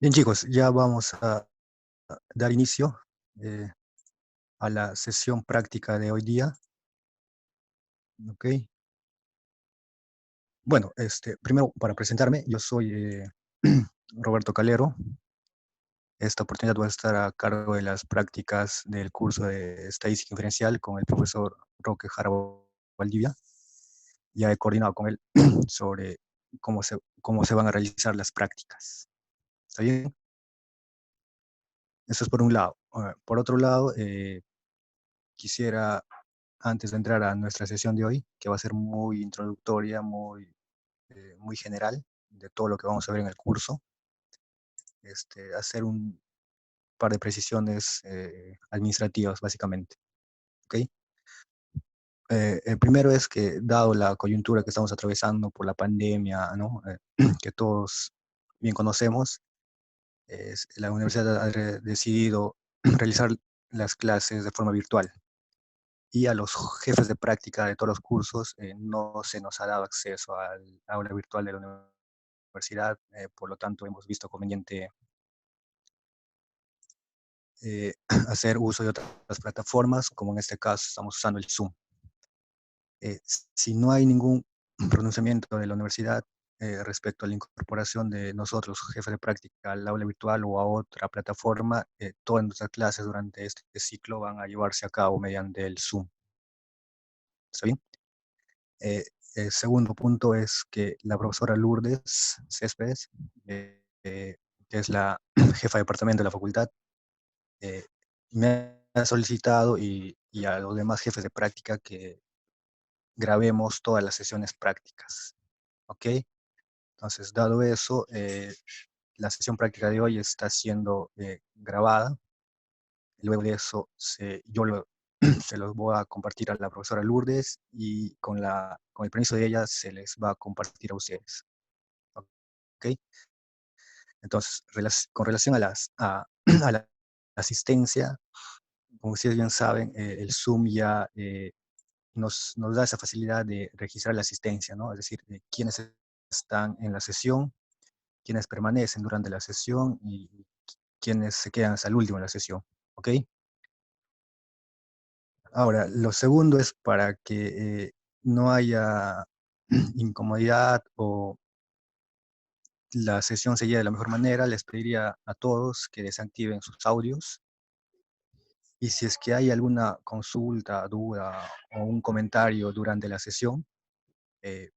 Bien, chicos, ya vamos a dar inicio eh, a la sesión práctica de hoy día. ¿Ok? Bueno, primero para presentarme, yo soy Roberto Calero. Esta oportunidad voy a estar a cargo de las prácticas del curso de Estadística Inferencial con el profesor Roque Jara Valdivia. Ya he coordinado con él sobre cómo se van a realizar las prácticas. ¿Está bien? Eso es por un lado. Por otro lado, quisiera, antes de entrar a nuestra sesión de hoy, que va a ser muy introductoria, muy general, de todo lo que vamos a ver en el curso, hacer un par de precisiones administrativas, básicamente. ¿Ok? El primero es que, dado la coyuntura que estamos atravesando por la pandemia, ¿no? Que todos bien conocemos, la universidad ha decidido realizar las clases de forma virtual. Y a los jefes de práctica de todos los cursos no se nos ha dado acceso al aula virtual de la universidad, por lo tanto hemos visto conveniente hacer uso de otras plataformas, como en este caso estamos usando el Zoom. Si no hay ningún pronunciamiento de la universidad respecto a la incorporación de nosotros, jefes de práctica, al aula virtual o a otra plataforma, todas nuestras clases durante este ciclo van a llevarse a cabo mediante el Zoom. ¿Está bien? El segundo punto es que la profesora Lourdes Céspedes, que es la jefa de departamento de la facultad, eh, me ha solicitado y a los demás jefes de práctica que grabemos todas las sesiones prácticas. ¿Ok? Entonces, dado eso, la sesión práctica de hoy está siendo grabada. Luego de eso, se los voy a compartir a la profesora Lourdes y con el permiso de ella se les va a compartir a ustedes. ¿Ok? Entonces, con relación a la asistencia, como ustedes bien saben, el Zoom ya nos da esa facilidad de registrar la asistencia, ¿no? Es decir, de quiénes están en la sesión, quiénes permanecen durante la sesión y quiénes se quedan hasta el último en la sesión. ¿Ok? Ahora, lo segundo es para que no haya incomodidad o la sesión se lleve de la mejor manera, les pediría a todos que desactiven sus audios. Y si es que hay alguna consulta, duda o un comentario durante la sesión, eh,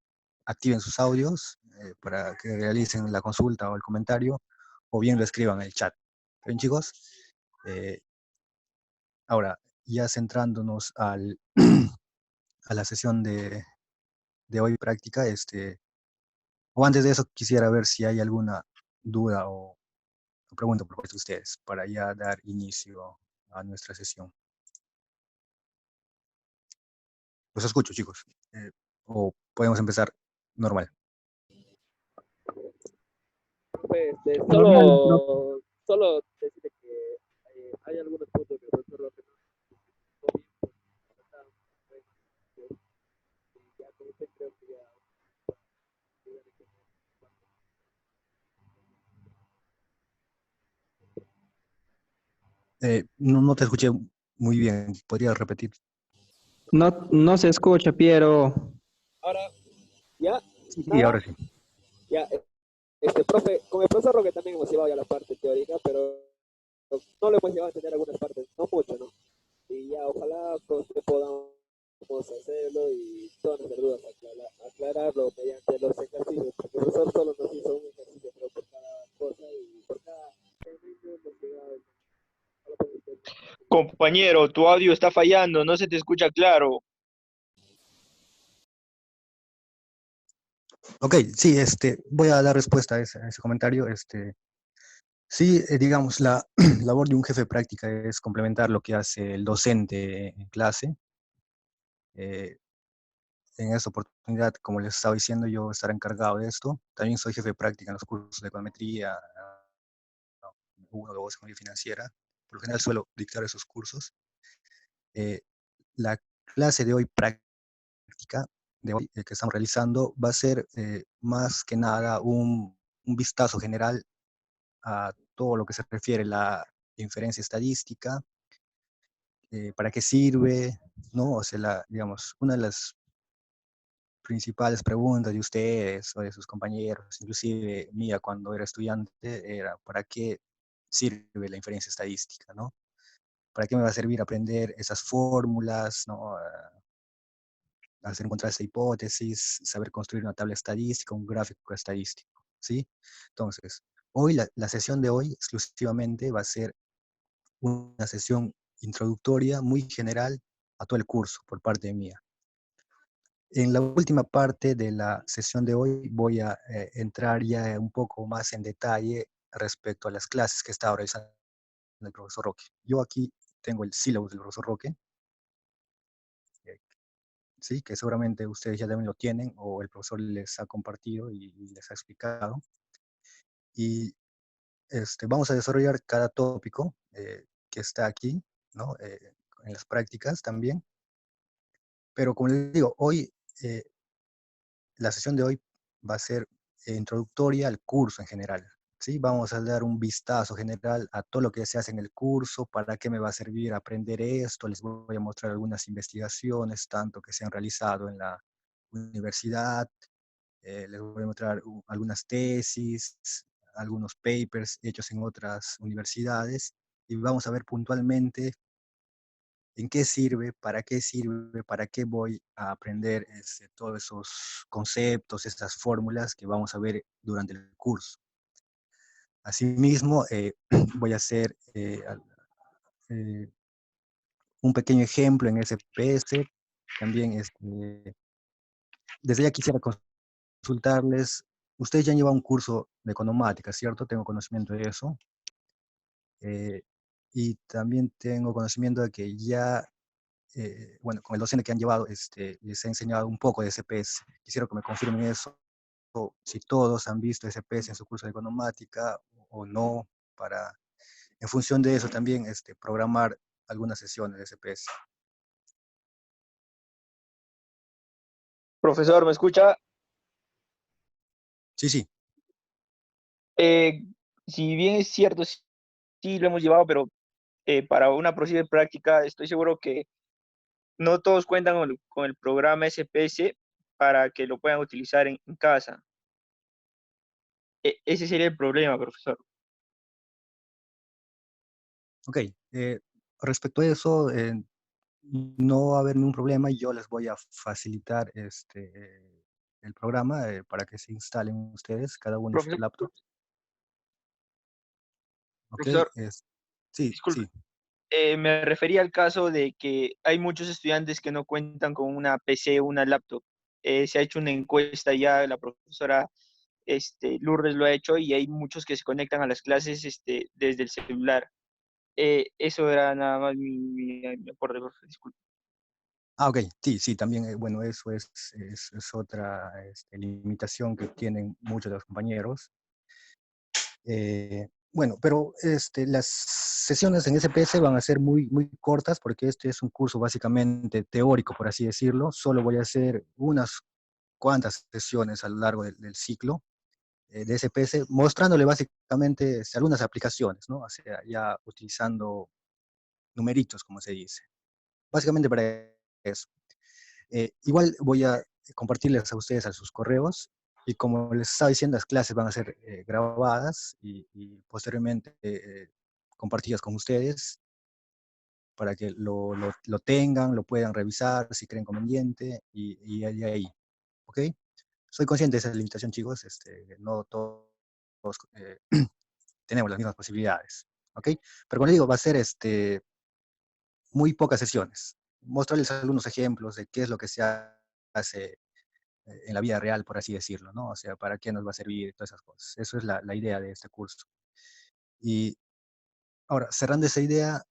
activen sus audios para que realicen la consulta o el comentario, o bien lo escriban en el chat. ¿Bien, chicos? Eh, Ahora, ya centrándonos a la sesión de hoy práctica, o antes de eso quisiera ver si hay alguna duda o pregunta por parte de ustedes para ya dar inicio a nuestra sesión. Los escucho, chicos. O podemos empezar normal. Profe, Normal, ¿no? solo decirle que hay algunos puntos que el profesor López no explicó bien, pues, faltaban, pues, y ya con usted creo que ya dígale que no. No te escuché muy bien. ¿Podría repetir? No, no se escucha, Piero. Ahora, ya, Sí, sí, nada, ahora sí. ya, profe, con el profesor Roque también hemos llevado ya la parte teórica, pero no lo hemos llevado a entender algunas partes, no mucho, ¿no? Y ya, ojalá con usted podamos hacerlo y todas nuestras dudas aclararlo mediante los ejercicios, porque el profesor solo nos hizo un ejercicio creo, por cada cosa y por cada segmento hemos llegado. Compañero, tu audio está fallando, no se te escucha claro. Ok, sí, voy a dar respuesta a ese comentario. Sí, digamos, la labor de un jefe de práctica es complementar lo que hace el docente en clase. Eh, en esta oportunidad, como les estaba diciendo, yo estaré encargado de esto. También soy jefe de práctica en los cursos de econometría, 1, 2, economía financiera. Por lo general suelo dictar esos cursos. Eh, la clase de hoy práctica, de hoy, que estamos realizando, va a ser más que nada un vistazo general a todo lo que se refiere a la inferencia estadística, para qué sirve, ¿no? O sea, digamos, una de las principales preguntas de ustedes o de sus compañeros, inclusive mía cuando era estudiante, era ¿para qué sirve la inferencia estadística, ¿no? ¿Para qué me va a servir aprender esas fórmulas, ¿no? Hacer encontrar esta hipótesis, saber construir una tabla estadística, un gráfico estadístico, ¿sí? Entonces, hoy la sesión de hoy exclusivamente va a ser una sesión introductoria muy general a todo el curso por parte mía. En la última parte de la sesión de hoy voy a entrar ya un poco más en detalle respecto a las clases que está realizando el profesor Roque. Yo aquí tengo el sílabus del profesor Roque, eh, ¿sí? Que seguramente ustedes ya también lo tienen o el profesor les ha compartido y les ha explicado. Y vamos a desarrollar cada tópico que está aquí, ¿no? En las prácticas también. Pero como les digo, hoy eh, la sesión de hoy va a ser introductoria al curso en general. ¿Sí? Vamos a dar un vistazo general a todo lo que se hace en el curso, para qué me va a servir aprender esto. Les voy a mostrar algunas investigaciones, tanto que se han realizado en la universidad. Les voy a mostrar algunas tesis, algunos papers hechos en otras universidades. Y vamos a ver puntualmente en qué para qué voy a aprender todos esos conceptos, estas fórmulas que vamos a ver durante el curso. Asimismo, voy a hacer eh, un pequeño ejemplo en SPS. También, desde ya quisiera consultarles, ustedes ya han llevado un curso de economática, ¿cierto? Tengo conocimiento de eso. Y también tengo conocimiento de que ya bueno, con el docente que han llevado, les he enseñado un poco de SPS. Quisiera que me confirmen eso, si todos han visto SPS en su curso de economática o no, para, en función de eso también, programar algunas sesiones de SPS. Profesor, ¿me escucha? Sí, sí, Eh, si bien es cierto, sí, sí lo hemos llevado, pero para una posible práctica estoy seguro que no todos cuentan con el programa SPS para que lo puedan utilizar en casa. Ese sería el problema, profesor. ok. Respecto a eso, no va a haber ningún problema y yo les voy a facilitar el programa para que se instalen ustedes, cada uno en su Profesor, laptop. Ok, profesor, sí, disculpe. sí. Me refería al caso de que hay muchos estudiantes que no cuentan con una PC o una laptop. Se ha hecho una encuesta ya, la profesora Lourdes lo ha hecho y hay muchos que se conectan a las clases desde el celular. Eso era nada más mi aporte, profesor. Disculpe. Ah, ok, sí, sí, también, bueno, eso es otra limitación que tienen muchos de los compañeros. Bueno, pero las sesiones en SPS van a ser muy, muy cortas porque este es un curso básicamente teórico, por así decirlo. Solo voy a hacer unas cuantas sesiones a lo largo del ciclo de SPS, mostrándole básicamente algunas aplicaciones, ¿no? O sea, ya utilizando numeritos, como se dice. Básicamente para eso. Igual voy a compartirles a ustedes a sus correos y como les estaba diciendo, las clases van a ser grabadas y posteriormente compartidas con ustedes para que lo tengan, lo puedan revisar si creen conveniente y ahí, ¿ok? Soy consciente de esa limitación, chicos, no todos tenemos las mismas posibilidades, ¿ok? Pero como les digo, va a ser muy pocas sesiones. Mostrarles algunos ejemplos de qué es lo que se hace en la vida real, por así decirlo, ¿no? O sea, para qué nos va a servir todas esas cosas. Eso es la idea de este curso. Y ahora, cerrando esa idea,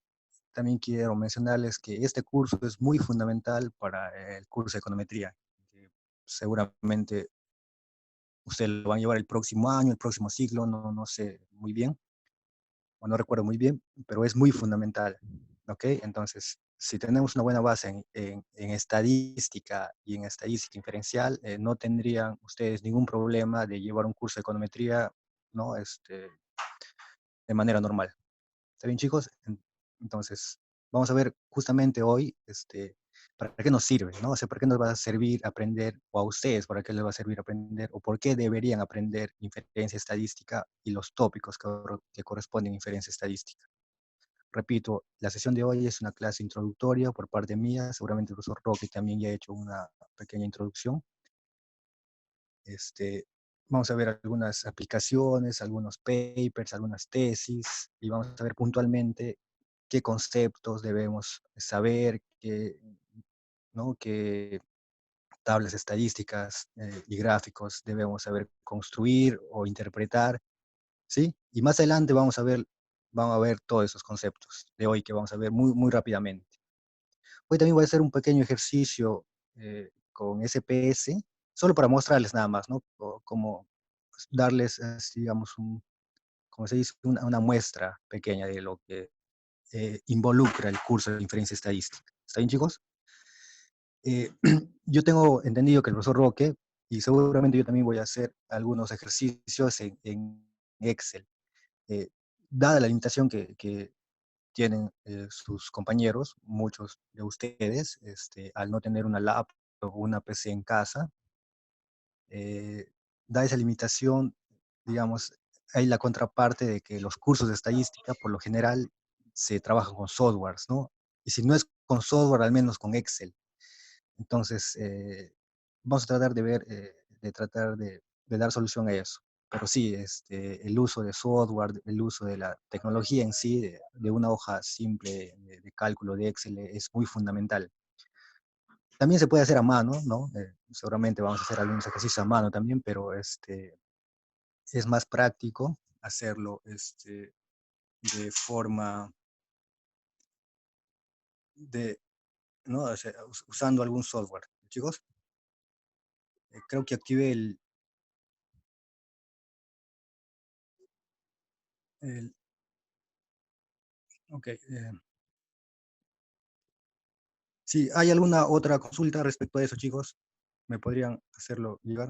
también quiero mencionarles que este curso es muy fundamental para el curso de econometría, que seguramente ustedes lo van a llevar el próximo año, el próximo ciclo, no sé muy bien, o no recuerdo muy bien, pero es muy fundamental, ¿ok? Entonces, si tenemos una buena base en estadística y en estadística inferencial, no tendrían ustedes ningún problema de llevar un curso de econometría, ¿no? de manera normal. ¿Está bien, chicos? Entonces, vamos a ver justamente hoy para qué nos sirve, ¿no? O sea, ¿para qué nos va a servir aprender, o a ustedes, para qué les va a servir aprender, o por qué deberían aprender inferencia estadística y los tópicos que corresponden a inferencia estadística? Repito, la sesión de hoy es una clase introductoria por parte mía, seguramente el profesor Roque también ya ha hecho una pequeña introducción. Vamos a ver algunas aplicaciones, algunos papers, algunas tesis, y vamos a ver puntualmente qué conceptos debemos saber, qué tablas estadísticas y gráficos debemos saber construir o interpretar, ¿sí? Y más adelante vamos a ver todos esos conceptos de hoy que vamos a ver muy, muy rápidamente. Hoy también voy a hacer un pequeño ejercicio con SPS, solo para mostrarles nada más, ¿no? Como darles, digamos, como se dice, una muestra pequeña de lo que involucra el curso de inferencia estadística. ¿Está bien, chicos? Yo tengo entendido que el profesor Roque, y seguramente yo también voy a hacer algunos ejercicios en Excel, eh, dada la limitación que tienen sus compañeros, muchos de ustedes, al no tener una laptop o una PC en casa, eh, da esa limitación, digamos, hay la contraparte de que los cursos de estadística, por lo general, se trabajan con softwares, ¿no? Y si no es con software, al menos con Excel. Entonces, vamos a tratar de ver, de dar solución a eso. Pero sí, el uso de software, el uso de la tecnología en sí, de una hoja simple de cálculo de Excel es muy fundamental. También se puede hacer a mano, ¿no? Seguramente vamos a hacer algunos ejercicios a mano también, pero es más práctico hacerlo de forma de, ¿no? O sea, usando algún software. Chicos, creo que activé el ok. Si hay alguna otra consulta respecto a eso, chicos, me podrían hacerlo llegar.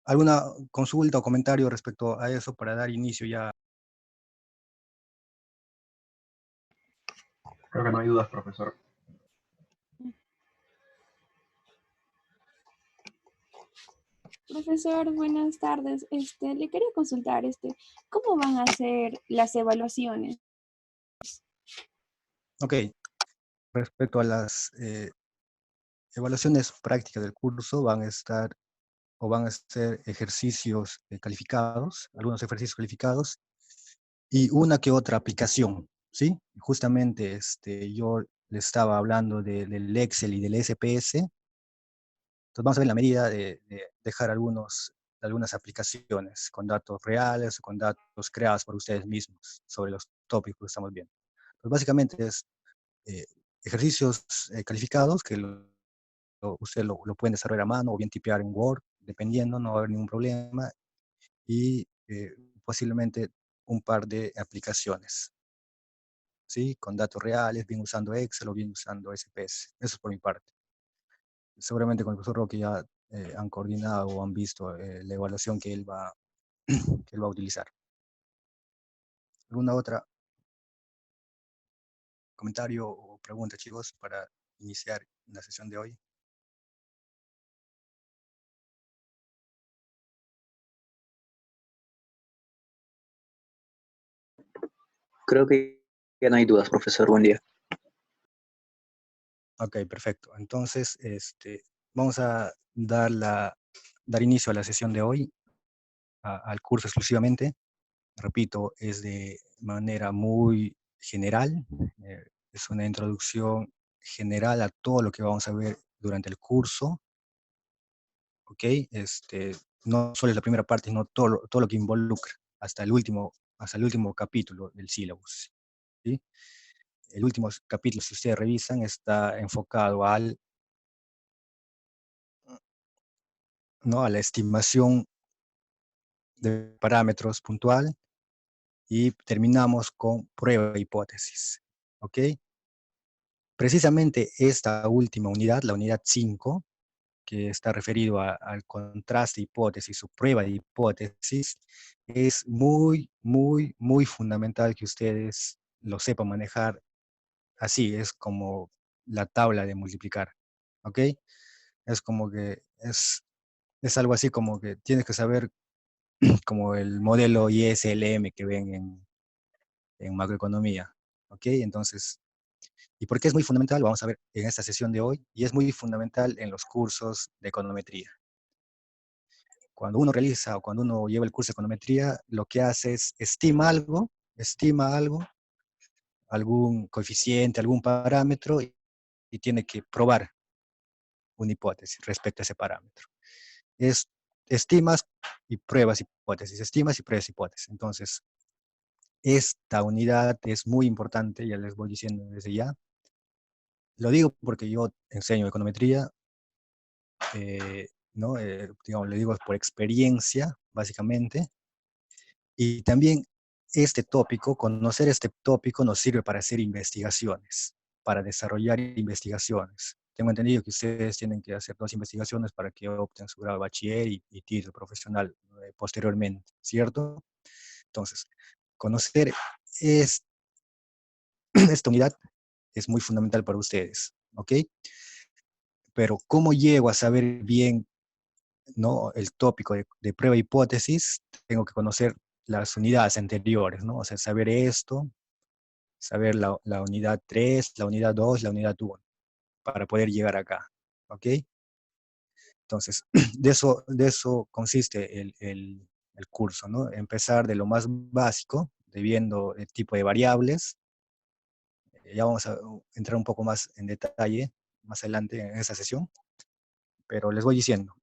¿Alguna consulta o comentario respecto a eso para dar inicio ya? Creo que no hay dudas, profesor. Profesor, buenas tardes. Le quería consultar, ¿cómo van a ser las evaluaciones? Ok, respecto a las evaluaciones prácticas del curso, van a ser ejercicios calificados, algunos ejercicios calificados, y una que otra aplicación, ¿sí? Justamente yo le estaba hablando del Excel y del SPS. Entonces vamos a ver la medida de dejar algunas aplicaciones con datos reales o con datos creados por ustedes mismos sobre los tópicos que estamos viendo. Pues básicamente es eh, ejercicios calificados que ustedes lo pueden desarrollar a mano o bien tipear en Word, dependiendo, no va a haber ningún problema. Y posiblemente un par de aplicaciones, ¿sí? Con datos reales, bien usando Excel o bien usando SPS. Eso es por mi parte. Seguramente con el profesor Roque ya han coordinado o han visto la evaluación que él va, que él va a utilizar. ¿Alguna otra comentario o pregunta, chicos, para iniciar la sesión de hoy? Creo que ya no hay dudas, profesor. Buen día. Ok, perfecto. Entonces, vamos a dar inicio a la sesión de hoy, al curso exclusivamente. Repito, es de manera muy general, es una introducción general a todo lo que vamos a ver durante el curso, ¿ok? No solo es la primera parte, sino todo lo que involucra hasta el último capítulo del sílabus, ¿sí? El último capítulo, si ustedes revisan, está enfocado ¿no? a la estimación de parámetros puntual, y terminamos con prueba de hipótesis, ¿ok? precisamente esta última unidad, la unidad 5, que está referido al contraste de hipótesis o prueba de hipótesis, es muy, muy, muy fundamental que ustedes lo sepan manejar así, es como la tabla de multiplicar, ¿ok? Es como que es algo así como que tienes que saber como el modelo ISLM que ven en macroeconomía, ¿ok? Entonces, ¿y por qué es muy fundamental? Vamos a ver en esta sesión de hoy, y es muy fundamental en los cursos de econometría. Cuando uno realiza o cuando uno lleva el curso de econometría, lo que hace es estima algo, algún coeficiente, algún parámetro, y tiene que probar una hipótesis respecto a ese parámetro. Es estimas y pruebas hipótesis, estimas y pruebas hipótesis. Entonces, esta unidad es muy importante, ya les voy diciendo desde ya. Lo digo porque yo enseño econometría, ¿no? Digamos, lo digo por experiencia, básicamente. Y también este tópico, conocer este tópico nos sirve para hacer investigaciones, para desarrollar investigaciones. Tengo entendido que ustedes tienen que hacer 2 investigaciones para que opten su grado de bachiller y título profesional posteriormente, ¿cierto? Entonces, conocer es, esta unidad es muy fundamental para ustedes, ¿ok? Pero ¿cómo llego a saber bien, ¿no?, el tópico de prueba e hipótesis? Tengo que conocer las unidades anteriores, ¿no? O sea, saber esto, saber la unidad 3, la unidad 2, la unidad 1, para poder llegar acá, ¿ok? Entonces, de eso consiste el curso, ¿no? Empezar de lo más básico, de viendo el tipo de variables. Ya vamos a entrar un poco más en detalle más adelante en esa sesión, pero les voy diciendo,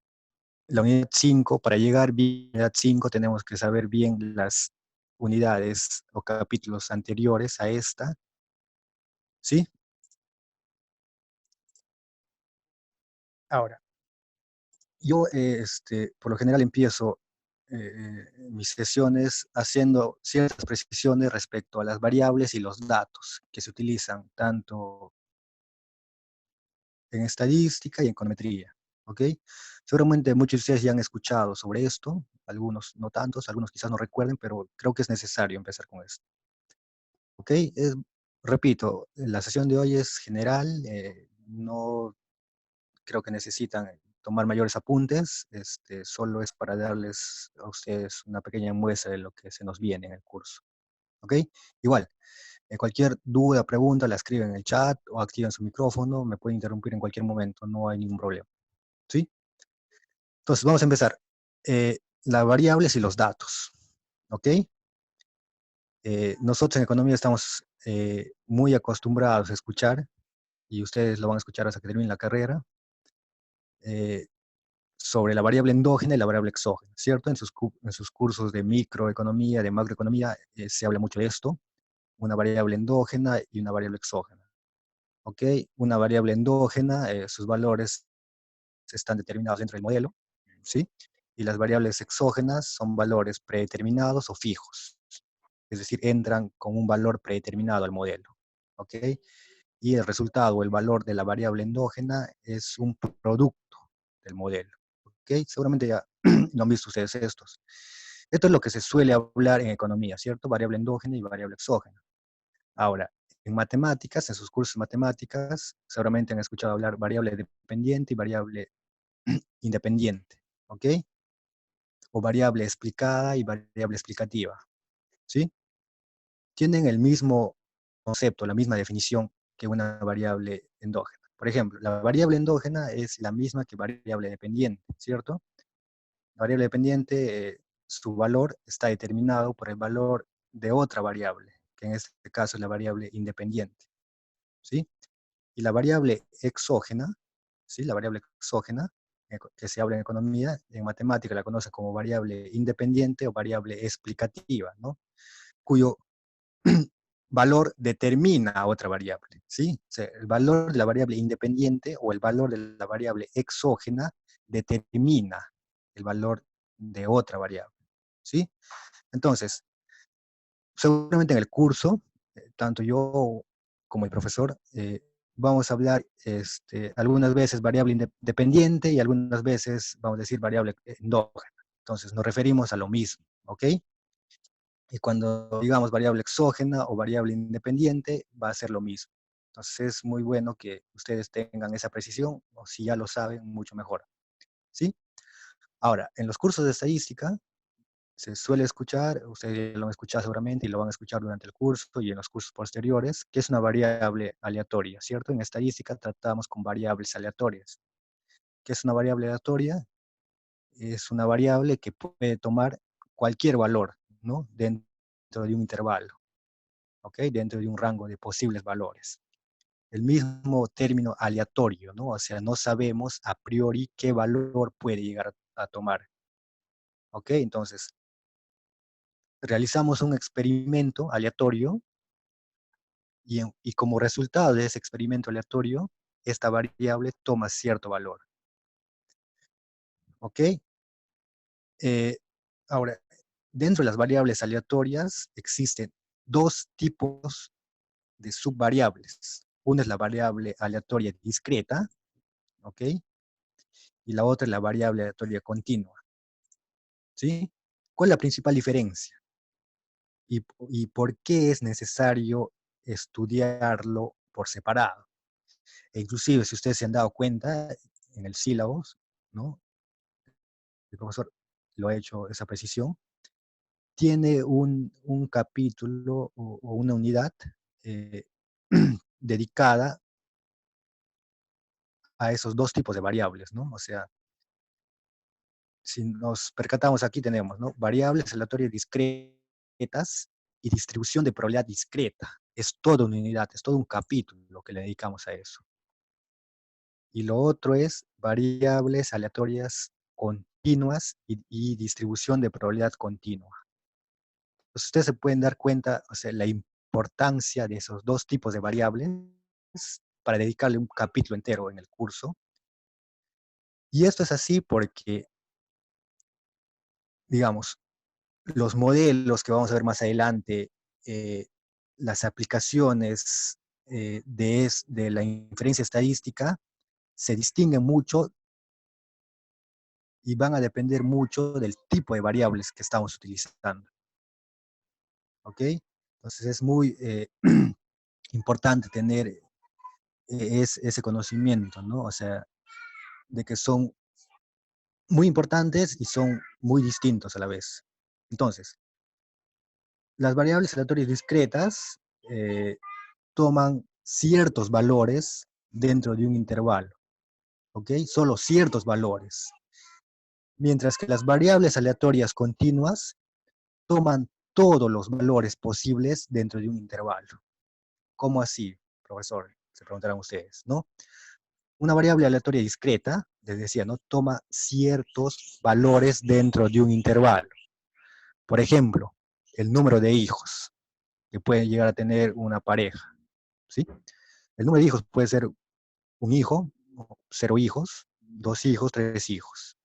la unidad 5, para llegar bien a la unidad 5 tenemos que saber bien las unidades o capítulos anteriores a esta, ¿sí? Ahora, yo por lo general empiezo mis sesiones haciendo ciertas precisiones respecto a las variables y los datos que se utilizan tanto en estadística y en econometría, ¿ok? Seguramente muchos de ustedes ya han escuchado sobre esto, algunos no tantos, algunos quizás no recuerden, pero creo que es necesario empezar con esto, ¿ok? Repito, la sesión de hoy es general, no creo que necesitan tomar mayores apuntes, solo es para darles a ustedes una pequeña muestra de lo que se nos viene en el curso, ¿ok? Igual, cualquier duda, pregunta, la escriben en el chat o activan su micrófono, me pueden interrumpir en cualquier momento, no hay ningún problema, ¿sí? Entonces, vamos a empezar. Las variables y los datos, ¿ok? Nosotros en economía estamos muy acostumbrados a escuchar, y ustedes lo van a escuchar hasta que termine la carrera, sobre la variable endógena y la variable exógena, ¿cierto? En sus cursos de microeconomía, de macroeconomía, se habla mucho de esto, una variable endógena y una variable exógena, ¿ok? Una variable endógena, sus valores están determinados dentro del modelo, ¿sí? Y las variables exógenas son valores predeterminados o fijos, es decir, entran con un valor predeterminado al modelo, ¿ok? Y el resultado o el valor de la variable endógena es un producto del modelo, ¿ok? Seguramente ya lo han visto ustedes estos. Esto es lo que se suele hablar en economía, ¿cierto? Variable endógena y variable exógena. Ahora, en matemáticas, en sus cursos de matemáticas, seguramente han escuchado hablar variable dependiente y variable independiente, ¿ok? O variable explicada y variable explicativa, ¿sí? Tienen el mismo concepto, la misma definición que una variable endógena. Por ejemplo, la variable endógena es la misma que variable dependiente, ¿cierto? La variable dependiente, su valor está determinado por el valor de otra variable, que en este caso es la variable independiente, ¿sí? Y la variable exógena, ¿sí? La variable exógena, que se habla en economía, en matemática la conoce como variable independiente o variable explicativa, ¿no? Cuyo valor determina a otra variable, ¿sí? O sea, el valor de la variable independiente o el valor de la variable exógena determina el valor de otra variable, ¿sí? Entonces, seguramente en el curso, tanto yo como el profesor, vamos a hablar algunas veces variable dependiente y algunas veces vamos a decir variable endógena. Entonces nos referimos a lo mismo, ¿ok? Y cuando digamos variable exógena o variable independiente, va a ser lo mismo. Entonces es muy bueno que ustedes tengan esa precisión, o si ya lo saben, mucho mejor, ¿sí? Ahora, en los cursos de estadística, se suele escuchar, ustedes lo han escuchado seguramente y lo van a escuchar durante el curso y en los cursos posteriores, que es una variable aleatoria, ¿cierto? En estadística tratamos con variables aleatorias. ¿Qué es una variable aleatoria? Es una variable que puede tomar cualquier valor, ¿no? Dentro de un intervalo, ¿ok? Dentro de un rango de posibles valores. El mismo término aleatorio, ¿no? O sea, no sabemos a priori qué valor puede llegar a tomar, ¿ok? Entonces, realizamos un experimento aleatorio y como resultado de ese experimento aleatorio, esta variable toma cierto valor. ¿Ok? Ahora, dentro de las variables aleatorias existen dos tipos de subvariables. Una es la variable aleatoria discreta, ¿ok? Y la otra es la variable aleatoria continua, ¿sí? ¿Cuál es la principal diferencia? ¿Y por qué es necesario estudiarlo por separado? E inclusive, si ustedes se han dado cuenta, en el sílabus, ¿no? El profesor lo ha hecho esa precisión, tiene un capítulo o una unidad eh, dedicada a esos dos tipos de variables, ¿no? O sea, si nos percatamos aquí tenemos, ¿no? Variables aleatorias discretas y distribución de probabilidad discreta. Es toda una unidad, es todo un capítulo lo que le dedicamos a eso. Y lo otro es variables aleatorias continuas y distribución de probabilidad continua. Entonces ustedes se pueden dar cuenta, o sea, la importancia de esos dos tipos de variables para dedicarle un capítulo entero en el curso. Y esto es así porque, digamos, los modelos que vamos a ver más adelante, las aplicaciones de la inferencia estadística se distinguen mucho y van a depender mucho del tipo de variables que estamos utilizando. ¿Ok? Entonces es muy importante tener ese conocimiento, ¿no? O sea, de que son muy importantes y son muy distintos a la vez. Entonces, las variables aleatorias discretas toman ciertos valores dentro de un intervalo, ¿ok? Solo ciertos valores. Mientras que las variables aleatorias continuas toman todos los valores posibles dentro de un intervalo. ¿Cómo así, profesor? Se preguntarán ustedes, ¿no? Una variable aleatoria discreta, les decía, ¿no? Toma ciertos valores dentro de un intervalo. Por ejemplo, el número de hijos que puede llegar a tener una pareja, ¿sí? El número de hijos puede ser un hijo, 0 hijos, 2 hijos, 3 hijos.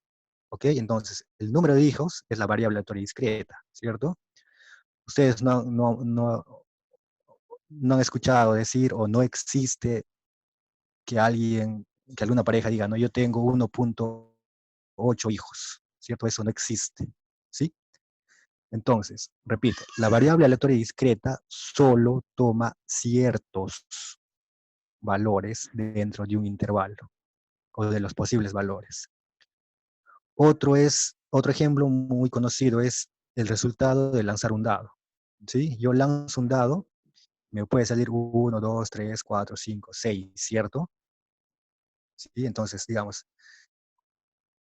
¿Ok? Entonces, el número de hijos es la variable aleatoria discreta, ¿cierto? Ustedes no han escuchado decir o no existe que alguna pareja diga, no, yo tengo 1.8 hijos, ¿cierto? Eso no existe, ¿sí? Entonces, repito, la variable aleatoria discreta solo toma ciertos valores dentro de un intervalo o de los posibles valores. Otro ejemplo muy conocido es el resultado de lanzar un dado, ¿sí? Yo lanzo un dado, me puede salir 1, 2, 3, 4, 5, 6, ¿cierto? ¿Sí? Entonces, digamos,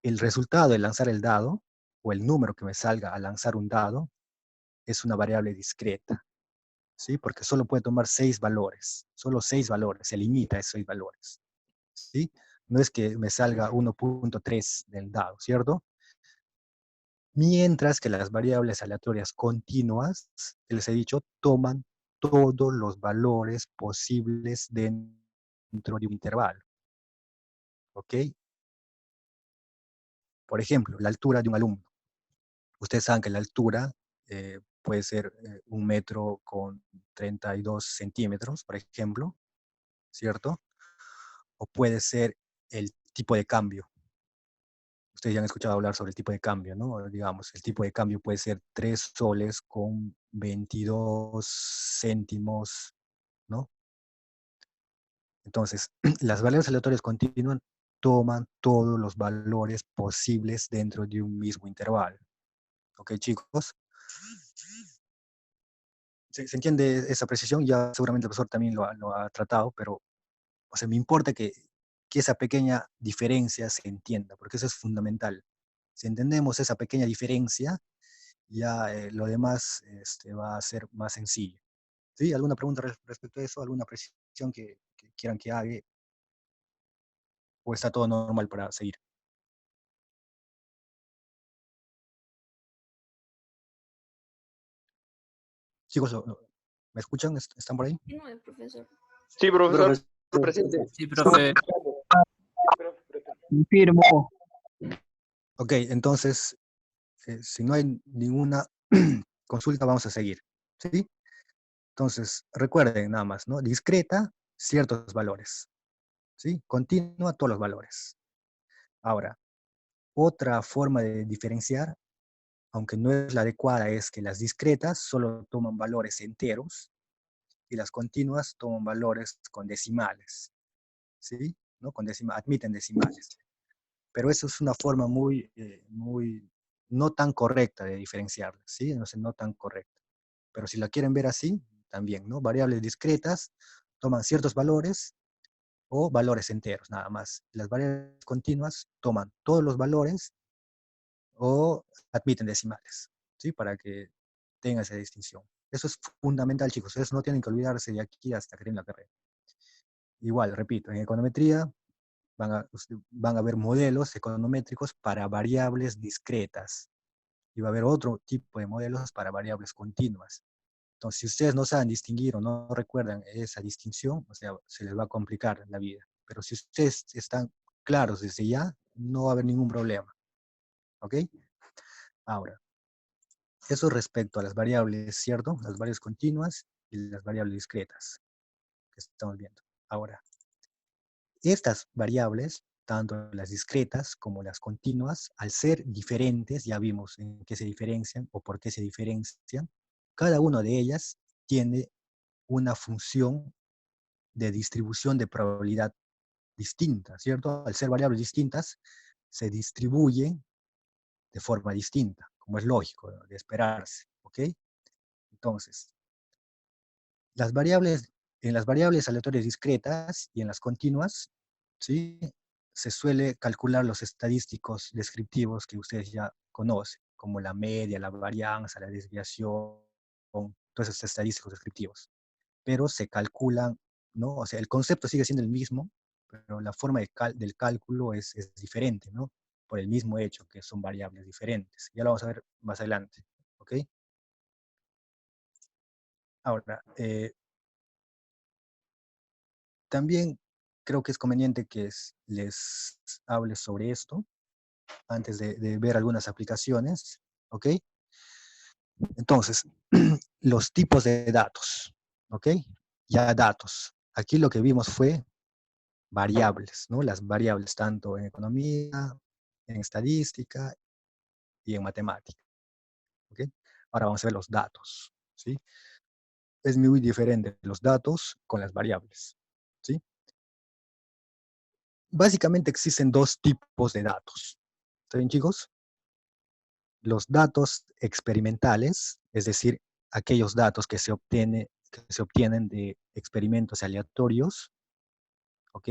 el resultado de lanzar el dado, o el número que me salga al lanzar un dado, es una variable discreta, ¿sí? Porque solo puede tomar 6 valores, solo 6 valores, se limita a esos 6 valores, ¿sí? No es que me salga 1.3 del dado, ¿cierto? Mientras que las variables aleatorias continuas, que les he dicho, toman todos los valores posibles dentro de un intervalo, ¿ok? Por ejemplo, la altura de un alumno. Ustedes saben que la altura puede ser 1 metro con 32 centímetros, por ejemplo, ¿cierto? o puede ser el tipo de cambio. Ustedes ya han escuchado hablar sobre el tipo de cambio, ¿no? Digamos, el tipo de cambio puede ser 3 soles con 22 céntimos, ¿no? Entonces, las variables aleatorias continuas toman todos los valores posibles dentro de un mismo intervalo. ¿Ok, chicos? ¿Se entiende esa precisión? Ya seguramente el profesor también lo ha tratado, pero o sea, me importa que esa pequeña diferencia se entienda, porque eso es fundamental. Si entendemos esa pequeña diferencia, ya lo demás va a ser más sencillo. ¿Sí? ¿Alguna pregunta respecto a eso? ¿Alguna precisión que quieran que haga? ¿O está todo normal para seguir? Chicos, ¿me escuchan? ¿Están por ahí? Continúe, profesor. Sí, profesor. Profesor, Presente. Sí, profe. Confirmo. Ok, entonces, si no hay ninguna consulta, vamos a seguir. ¿Sí? Entonces, recuerden nada más, ¿no? Discreta, ciertos valores. ¿Sí? Continua, todos los valores. Ahora, otra forma de diferenciar, aunque no es la adecuada, es que las discretas solo toman valores enteros y las continuas toman valores con decimales. ¿Sí? ¿No? Admiten decimales. Pero eso es una forma muy no tan correcta de diferenciarlas, ¿sí? No, no tan correcta. Pero si la quieren ver así, también, ¿no? Variables discretas toman ciertos valores o valores enteros, nada más. Las variables continuas toman todos los valores o admiten decimales, ¿sí? Para que tenga esa distinción. Eso es fundamental, chicos. Eso no tienen que olvidarse de aquí hasta que terminen la carrera. Igual, repito, en econometría van a ver modelos econométricos para variables discretas y va a haber otro tipo de modelos para variables continuas. Entonces, si ustedes no saben distinguir o no recuerdan esa distinción, o sea, se les va a complicar la vida. Pero si ustedes están claros desde ya, no va a haber ningún problema. ¿Ok? Ahora, eso respecto a las variables, ¿cierto? Las variables continuas y las variables discretas que estamos viendo. Ahora, estas variables, tanto las discretas como las continuas, al ser diferentes, ya vimos en qué se diferencian o por qué se diferencian, cada una de ellas tiene una función de distribución de probabilidad distinta, ¿cierto? Al ser variables distintas, se distribuyen de forma distinta, como es lógico de esperarse, ¿ok? Entonces, en las variables aleatorias discretas y en las continuas, ¿sí? Se suele calcular los estadísticos descriptivos que ustedes ya conocen, como la media, la varianza, la desviación, todos esos estadísticos descriptivos. Pero se calculan, ¿no? O sea, el concepto sigue siendo el mismo, pero la forma del cálculo es diferente, ¿no? Por el mismo hecho que son variables diferentes. Ya lo vamos a ver más adelante, ¿ok? Ahora, también creo que es conveniente que les hable sobre esto antes de ver algunas aplicaciones, ¿ok? Entonces, los tipos de datos, ¿ok? Ya datos. Aquí lo que vimos fue variables, ¿no? Las variables tanto en economía, en estadística y en matemática, ¿ok? Ahora vamos a ver los datos, ¿sí? Es muy diferente los datos con las variables, ¿sí? Básicamente existen dos tipos de datos. ¿Está bien, chicos? Los datos experimentales, es decir, aquellos datos que se obtienen de experimentos aleatorios, ¿ok?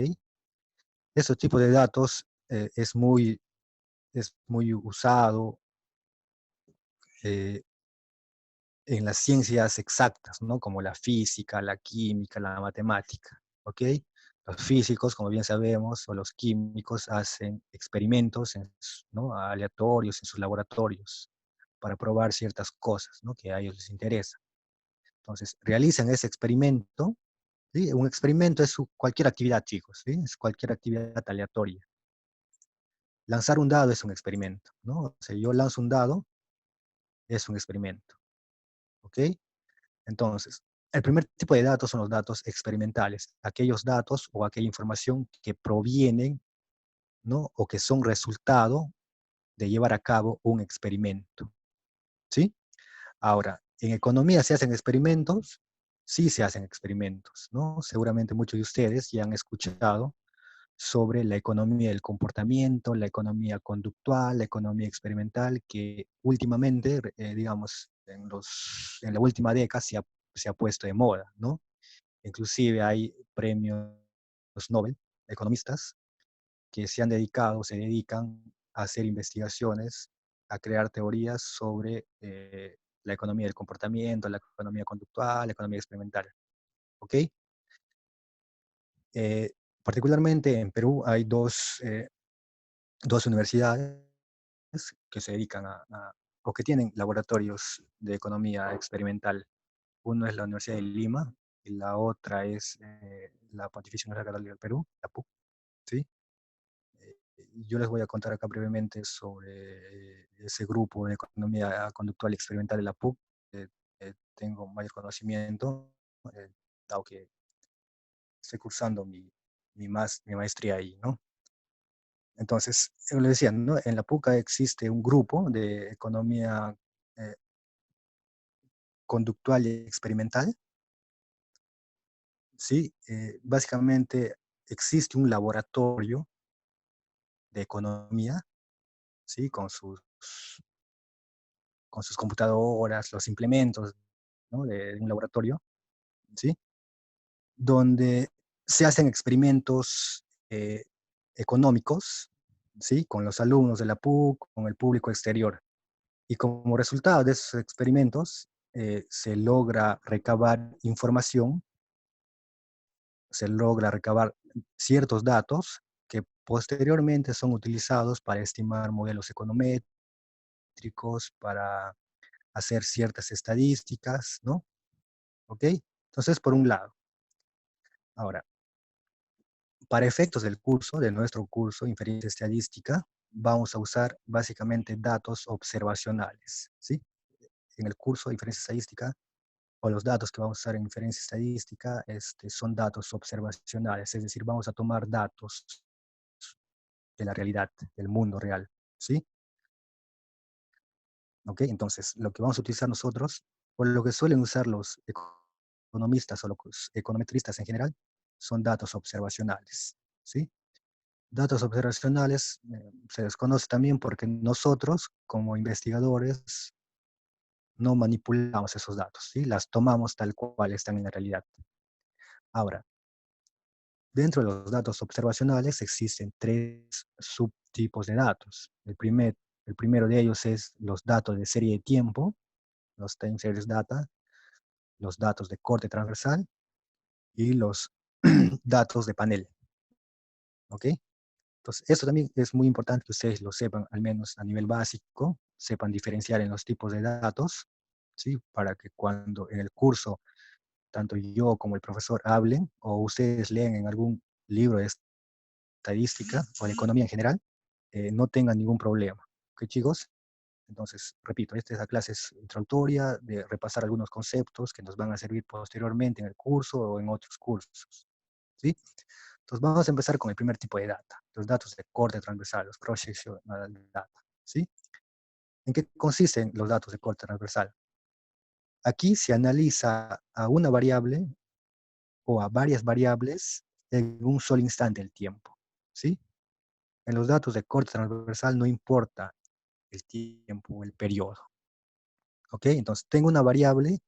Ese tipo de datos es muy usado eh, en las ciencias exactas, ¿no? Como la física, la química, la matemática, ¿ok? Los físicos, como bien sabemos, o los químicos hacen experimentos, ¿no? Aleatorios en sus laboratorios para probar ciertas cosas, ¿no? Que a ellos les interesa. Entonces, realizan ese experimento, ¿sí? Un experimento es cualquier actividad, chicos, ¿sí? Es cualquier actividad aleatoria. Lanzar un dado es un experimento, ¿no? O sea, yo lanzo un dado, es un experimento, ¿ok? Entonces, El primer tipo de datos son los datos experimentales, aquellos datos o aquella información que provienen, ¿no? O que son resultado de llevar a cabo un experimento, ¿sí? Ahora, ¿en economía se hacen experimentos? Sí se hacen experimentos, ¿no? Seguramente muchos de ustedes ya han escuchado sobre la economía del comportamiento, la economía conductual, la economía experimental, que últimamente, digamos, en la última década se ha puesto de moda, ¿no? Inclusive hay premios Nobel, economistas, que se han dedicado, se dedican a hacer investigaciones, a crear teorías sobre la economía del comportamiento, la economía conductual, la economía experimental. ¿Ok? Particularmente en Perú hay dos universidades que se dedican o que tienen laboratorios de economía experimental. Uno es la Universidad de Lima y la otra es la Pontificia Universidad Católica del Perú, la PUC, ¿sí? Yo les voy a contar acá brevemente sobre ese grupo de economía conductual y experimental de la PUC. Tengo mayor conocimiento, dado que estoy cursando mi maestría ahí, ¿no? Entonces, yo les decía, ¿no? En la PUCA existe un grupo de economía eh, conductual y experimental, ¿sí? Básicamente existe un laboratorio de economía, ¿sí? Con sus computadoras, los implementos, ¿no? de un laboratorio, ¿sí? Donde se hacen experimentos económicos, ¿sí? Con los alumnos de la PUC, con el público exterior. Y como resultado de esos experimentos, se logra recabar información, se logra recabar ciertos datos que posteriormente son utilizados para estimar modelos econométricos, para hacer ciertas estadísticas, ¿no? ¿Ok? Entonces, por un lado. Ahora, para efectos del curso, de nuestro curso, Inferencia Estadística, vamos a usar básicamente datos observacionales, ¿sí? En el curso de Inferencia Estadística, o los datos que vamos a usar en Inferencia Estadística, son datos observacionales, es decir, vamos a tomar datos de la realidad, del mundo real, ¿sí? ¿Ok? Entonces, lo que vamos a utilizar nosotros, o lo que suelen usar los economistas o los econometristas en general, son datos observacionales, ¿sí? Datos observacionales se desconoce también porque nosotros, como investigadores, no manipulamos esos datos, ¿sí? Las tomamos tal cual están en la realidad. Ahora, dentro de los datos observacionales existen tres subtipos de datos. El primero de ellos es los datos de serie de tiempo, los time series data, los datos de corte transversal y los datos de panel. ¿Ok? Entonces, esto también es muy importante que ustedes lo sepan, al menos a nivel básico, sepan diferenciar en los tipos de datos, ¿sí? Para que cuando en el curso, tanto yo como el profesor hablen, o ustedes leen en algún libro de estadística o de economía en general, no tengan ningún problema. ¿Ok, chicos? Entonces, repito, esta es la clase introductoria de repasar algunos conceptos que nos van a servir posteriormente en el curso o en otros cursos, ¿sí? Entonces vamos a empezar con el primer tipo de data, los datos de corte transversal, los cross-sectional data, ¿sí? ¿En qué consisten los datos de corte transversal? Aquí se analiza a una variable o a varias variables en un solo instante del tiempo, ¿sí? En los datos de corte transversal no importa el tiempo o el periodo, ¿ok? Entonces tengo una variable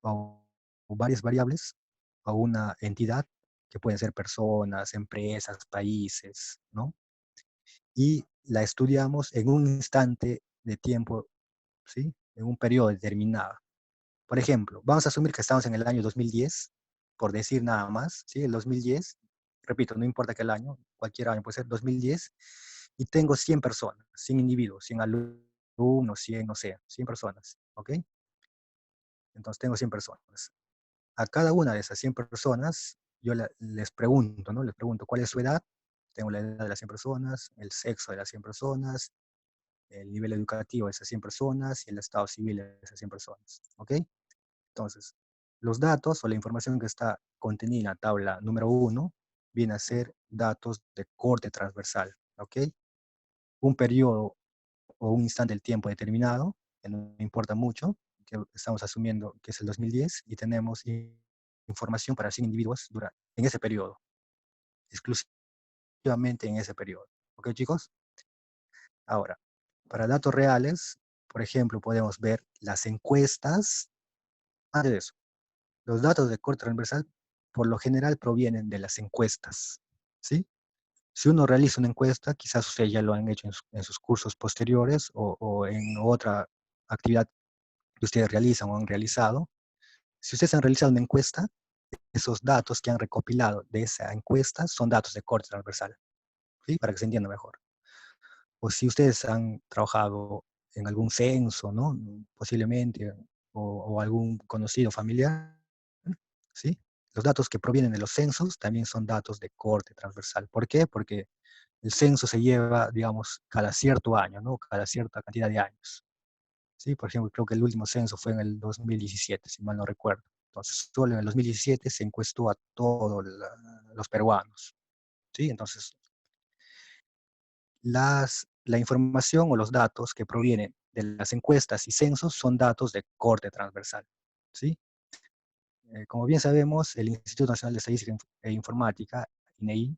o varias variables o una entidad que pueden ser personas, empresas, países, ¿no? Y la estudiamos en un instante de tiempo, ¿sí? En un periodo determinado. Por ejemplo, vamos a asumir que estamos en el año 2010, por decir nada más, ¿sí? El 2010, repito, no importa qué el año, cualquier año puede ser 2010, y tengo 100 personas, 100 individuos, 100 alumnos, 100, no sé, 100 personas, ¿ok? Entonces tengo 100 personas. A cada una de esas 100 personas, yo les pregunto, ¿no? Les pregunto cuál es su edad, tengo la edad de las 100 personas, el sexo de las 100 personas, el nivel educativo de esas 100 personas y el estado civil de esas 100 personas, ¿ok? Entonces, Los datos o la información que está contenida en la tabla número 1 viene a ser datos de corte transversal, ¿ok? Un periodo o un instante del tiempo determinado, que no importa mucho, que estamos asumiendo que es el 2010, y tenemos información para 100 individuos en ese periodo, exclusivamente en ese periodo. ¿Ok, chicos? Ahora, para datos reales, por ejemplo, podemos ver las encuestas. Antes de eso, los datos de corte transversal por lo general provienen de las encuestas, ¿sí? Si uno realiza una encuesta, quizás ustedes ya lo han hecho en sus cursos posteriores o en otra actividad que ustedes realizan o han realizado. Si ustedes han realizado una encuesta, esos datos que han recopilado de esa encuesta son datos de corte transversal, ¿sí? Para que se entienda mejor. O si ustedes han trabajado en algún censo, ¿no? Posiblemente, o algún conocido familiar, ¿sí? Los datos que provienen de los censos también son datos de corte transversal. ¿Por qué? Porque el censo se lleva, digamos, cada cierto año, ¿no? Cada cierta cantidad de años. ¿Sí? Por ejemplo, creo que el último censo fue en el 2017, si mal no recuerdo. Entonces, solo en el 2017 se encuestó a todos los peruanos. ¿Sí? Entonces, la información o los datos que provienen de las encuestas y censos son datos de corte transversal. ¿Sí? Como bien sabemos, el Instituto Nacional de Estadística e Informática, INEI,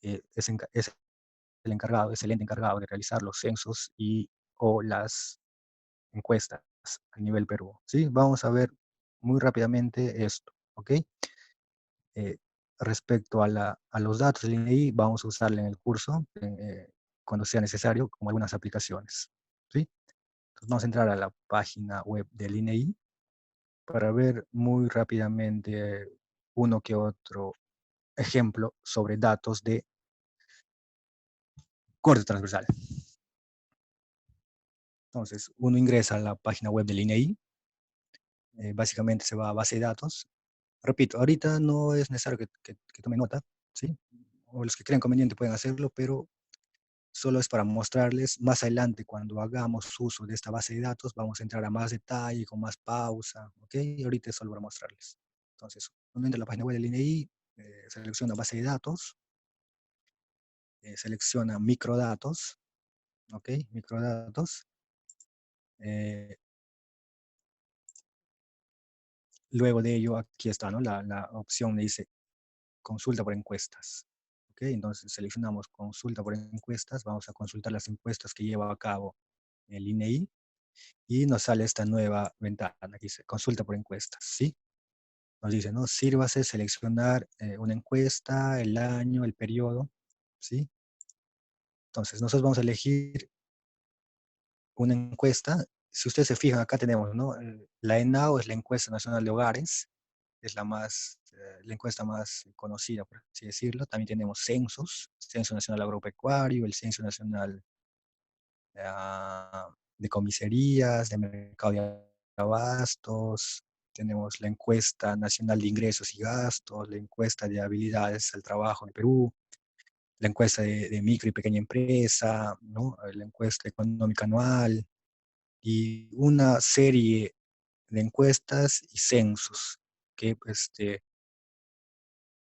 es el encargado, es el ente encargado de realizar los censos o las encuestas a nivel Perú. ¿Sí? Vamos a ver muy rápidamente esto, ¿ok? Respecto a los datos del INEI, vamos a usarle en el curso cuando sea necesario, como algunas aplicaciones, ¿sí? Entonces vamos a entrar a la página web del INEI para ver muy rápidamente uno que otro ejemplo sobre datos de corte transversal. Entonces, uno ingresa a la página web del INEI, básicamente se va a base de datos. Repito, ahorita no es necesario que tomen nota, ¿sí? O los que crean conveniente pueden hacerlo, pero solo es para mostrarles más adelante cuando hagamos uso de esta base de datos, vamos a entrar a más detalle, con más pausa, ¿ok? Y ahorita es solo para mostrarles. Entonces, uno entra a la página web del INEI, selecciona base de datos, selecciona microdatos, ¿ok? Microdatos. Luego de ello, aquí está, ¿no? La opción me dice consulta por encuestas. ¿Ok? Entonces seleccionamos consulta por encuestas, vamos a consultar las encuestas que lleva a cabo el INEI y nos sale esta nueva ventana que dice consulta por encuestas, ¿sí? Nos dice, ¿no? Sírvase seleccionar una encuesta, el año, el periodo, ¿sí? Entonces nosotros vamos a elegir una encuesta. Si ustedes se fijan, acá tenemos, ¿no? La ENAO es la encuesta nacional de hogares, es la encuesta más conocida, por así decirlo. También tenemos censos, Censo Nacional Agropecuario, el Censo Nacional de Comisarías, de Mercado de Abastos, tenemos la encuesta nacional de ingresos y gastos, la encuesta de habilidades al trabajo en Perú, la encuesta de micro y pequeña empresa, ¿no? La encuesta económica anual, y una serie de encuestas y censos que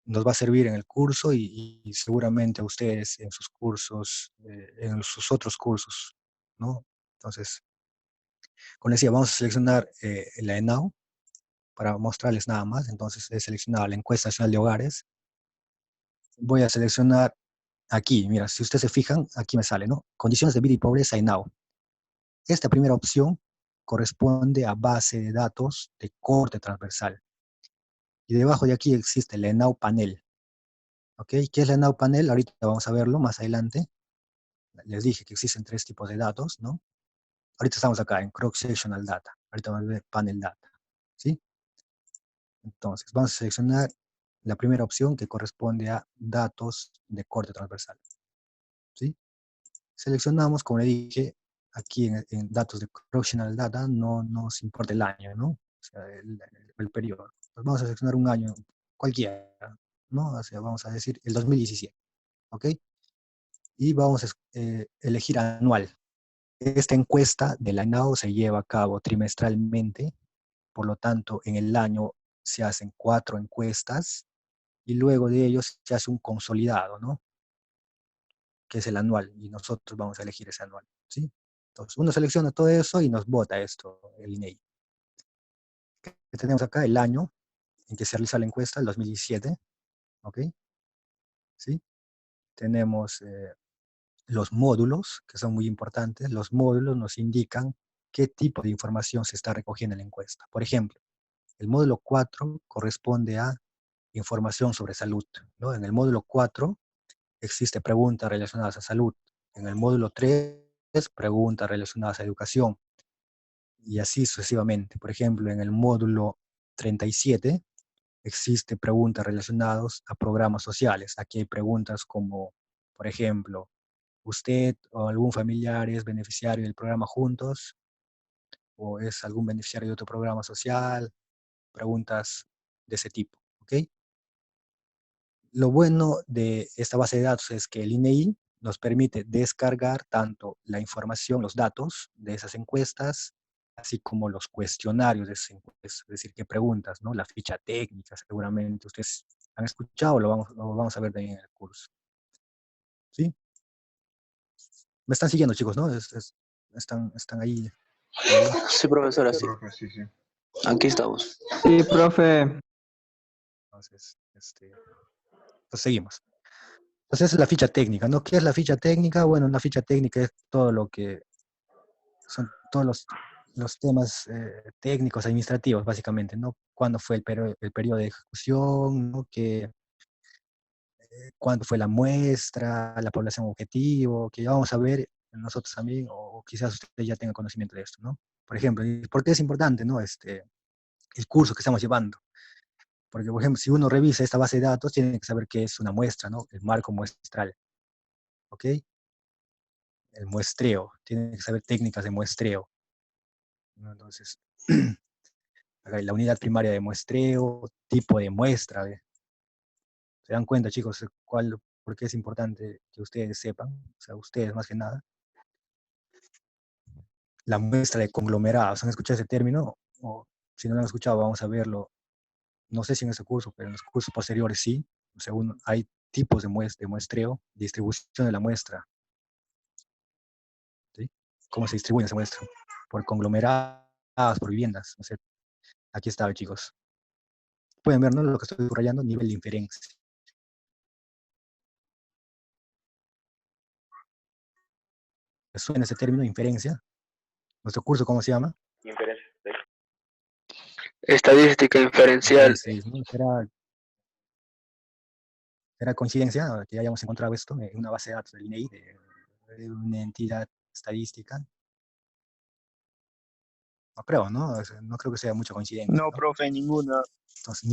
nos va a servir en el curso y seguramente a ustedes en sus cursos, en sus otros cursos, ¿no? Entonces, como les decía, vamos a seleccionar la ENAU para mostrarles nada más. Entonces, he seleccionado la encuesta nacional de hogares. Voy a seleccionar aquí, mira, si ustedes se fijan, aquí me sale, ¿no? Condiciones de vida y pobreza ENAU. Esta primera opción corresponde a base de datos de corte transversal. Y debajo de aquí existe la ENAU panel. ¿Ok? ¿Qué es la ENAU panel? Ahorita vamos a verlo más adelante. Les dije que existen 3 tipos de datos, ¿no? Ahorita estamos acá en cross-sectional data. Ahorita vamos a ver panel data, ¿sí? Entonces, vamos a seleccionar la primera opción que corresponde a datos de corte transversal, ¿sí? Seleccionamos, como le dije, aquí en datos de cross-sectional data no nos importa el año, ¿no? O sea, el periodo. Pues vamos a seleccionar un año cualquiera, ¿no? O sea, vamos a decir el 2017, ¿ok? Y vamos a elegir anual. Esta encuesta de la INAO se lleva a cabo trimestralmente Por lo tanto, en el año se hacen 4 encuestas y luego de ellos se hace un consolidado, ¿no? Que es el anual, y nosotros vamos a elegir ese anual, ¿sí? Entonces, uno selecciona todo eso y nos vota esto, el INEI. ¿Qué tenemos acá? El año en que se realiza la encuesta, el 2017, ¿ok? ¿Sí? Tenemos los módulos, que son muy importantes. Los módulos nos indican qué tipo de información se está recogiendo en la encuesta. Por ejemplo, el módulo 4 corresponde a información sobre salud, ¿no? En el módulo 4 existe preguntas relacionadas a salud. En el módulo 3, preguntas relacionadas a educación. Y así sucesivamente. Por ejemplo, en el módulo 37 existe preguntas relacionadas a programas sociales. Aquí hay preguntas como, por ejemplo, ¿usted o algún familiar es beneficiario del programa Juntos? ¿O es algún beneficiario de otro programa social? Preguntas de ese tipo, ¿ok? Lo bueno de esta base de datos es que el INEI nos permite descargar tanto la información, los datos de esas encuestas, así como los cuestionarios de esas encuestas, es decir, qué preguntas, ¿no? La ficha técnica, seguramente ustedes han escuchado, lo vamos a ver también en el curso. ¿Sí? Me están siguiendo, chicos, ¿no? Están ahí todavía. Sí, profesora, sí. Profe, sí, sí. Aquí estamos. Sí, profe. Entonces, pues seguimos. Entonces, esa es la ficha técnica, ¿no? ¿Qué es la ficha técnica? Bueno, la ficha técnica es todo lo que son todos los temas técnicos, administrativos, básicamente, ¿no? ¿Cuándo fue el periodo de ejecución? ¿No? ¿Cuándo fue la muestra? ¿La población objetivo? Que ya vamos a ver nosotros también, o quizás usted ya tenga conocimiento de esto, ¿no? Por ejemplo, ¿por qué es importante, ¿no? El curso que estamos llevando. Porque, por ejemplo, si uno revisa esta base de datos, tiene que saber qué es una muestra, ¿no? El marco muestral, ¿ok? El muestreo, tiene que saber técnicas de muestreo, ¿no? Entonces, la unidad primaria de muestreo, tipo de muestra. ¿Se dan cuenta, chicos, por qué es importante que ustedes sepan? O sea, ustedes más que nada. La muestra de conglomerados, ¿han escuchado ese término? O si no lo han escuchado, vamos a verlo. No sé si en este curso, pero en los cursos posteriores sí. O sea, hay tipos de muestreo, distribución de la muestra. ¿Sí? ¿Cómo se distribuye esa muestra? Por conglomerados, por viviendas. No sé. Aquí está, chicos. Pueden ver, ¿no? Lo que estoy subrayando, nivel de inferencia. ¿Les suena ese término, inferencia? ¿Nuestro curso cómo se llama? Estadística inferencial. ¿No? ¿Será coincidencia que hayamos encontrado esto en una base de datos del INEI, de una entidad estadística? No creo, ¿no? O sea, no creo que sea mucha coincidencia, No, ¿no? profe, ninguna. Entonces,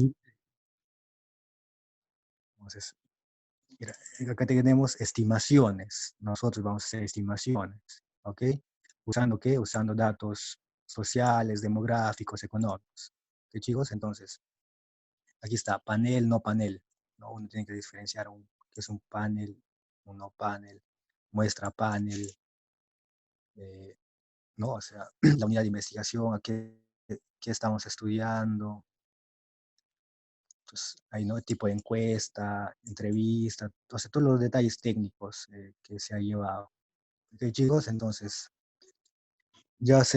mira, acá tenemos estimaciones. Nosotros vamos a hacer estimaciones, ¿ok? ¿Usando qué? Usando datos sociales, demográficos, económicos. ¿Ok, chicos? Entonces, aquí está, panel, no panel, ¿no? Uno tiene que diferenciar qué es un panel, un no panel, muestra panel, ¿no? O sea, la unidad de investigación, qué estamos estudiando. Entonces, hay, ¿no? Tipo de encuesta, entrevista, entonces todos los detalles técnicos que se ha llevado. ¿Ok, chicos? Entonces,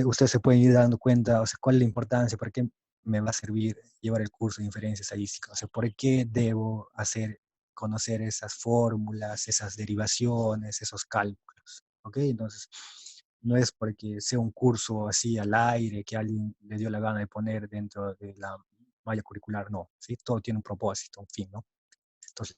ustedes se pueden ir dando cuenta, o sea, cuál es la importancia, por qué me va a servir llevar el curso de inferencia estadística, o sea, por qué debo conocer esas fórmulas, esas derivaciones, esos cálculos, ¿ok? Entonces, no es porque sea un curso así al aire que alguien le dio la gana de poner dentro de la malla curricular, no, ¿sí? Todo tiene un propósito, un fin, ¿no? Entonces,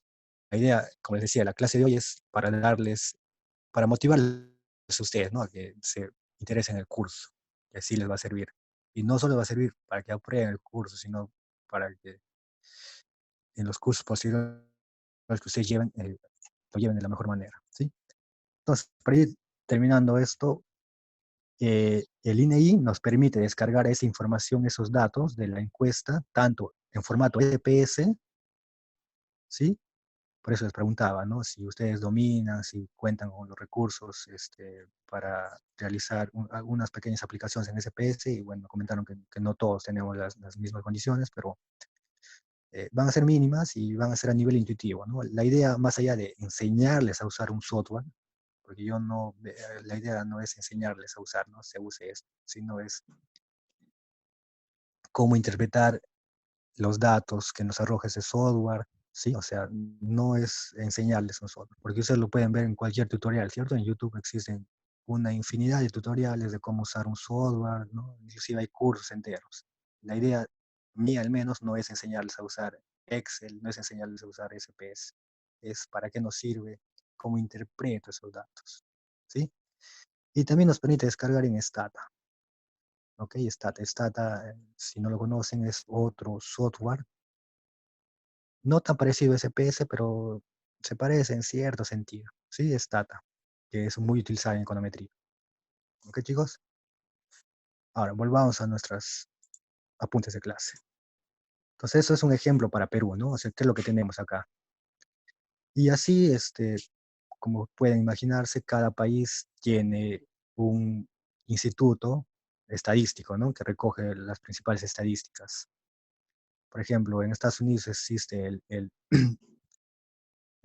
la idea, como les decía, la clase de hoy es para motivarles a ustedes, ¿no? A que se interesen en el curso, que así les va a servir. Y no solo va a servir para que aprueben el curso, sino para que en los cursos posteriores que ustedes lleven, lo lleven de la mejor manera, ¿sí? Entonces, para ir terminando esto, el INEI nos permite descargar esa información, esos datos de la encuesta, tanto en formato EPS, ¿sí? Por eso les preguntaba, ¿no? Si ustedes dominan, si cuentan con los recursos para realizar algunas pequeñas aplicaciones en SPS, y bueno, comentaron que no todos tenemos las mismas condiciones, pero van a ser mínimas y van a ser a nivel intuitivo, ¿no? La idea, más allá de enseñarles a usar un software, porque yo no, la idea no es enseñarles a usar, ¿no? Se use esto, sino es cómo interpretar los datos que nos arroja ese software, ¿sí? O sea, no es enseñarles un software, porque ustedes lo pueden ver en cualquier tutorial, ¿cierto? En YouTube existen una infinidad de tutoriales de cómo usar un software, ¿no? Inclusive hay cursos enteros. La idea mía al menos no es enseñarles a usar Excel, no es enseñarles a usar SPS, es para qué nos sirve, cómo interpreto esos datos, ¿sí? Y también nos permite descargar en Stata, ¿ok? Stata, si no lo conocen, es otro software no tan parecido a SPS, pero se parece en cierto sentido. Sí, es Stata, que es muy utilizada en econometría. ¿Ok, chicos? Ahora, volvamos a nuestros apuntes de clase. Entonces, eso es un ejemplo para Perú, ¿no? O sea, ¿qué es lo que tenemos acá? Y así, como pueden imaginarse, cada país tiene un instituto estadístico, ¿no? Que recoge las principales estadísticas. Por ejemplo, en Estados Unidos existe el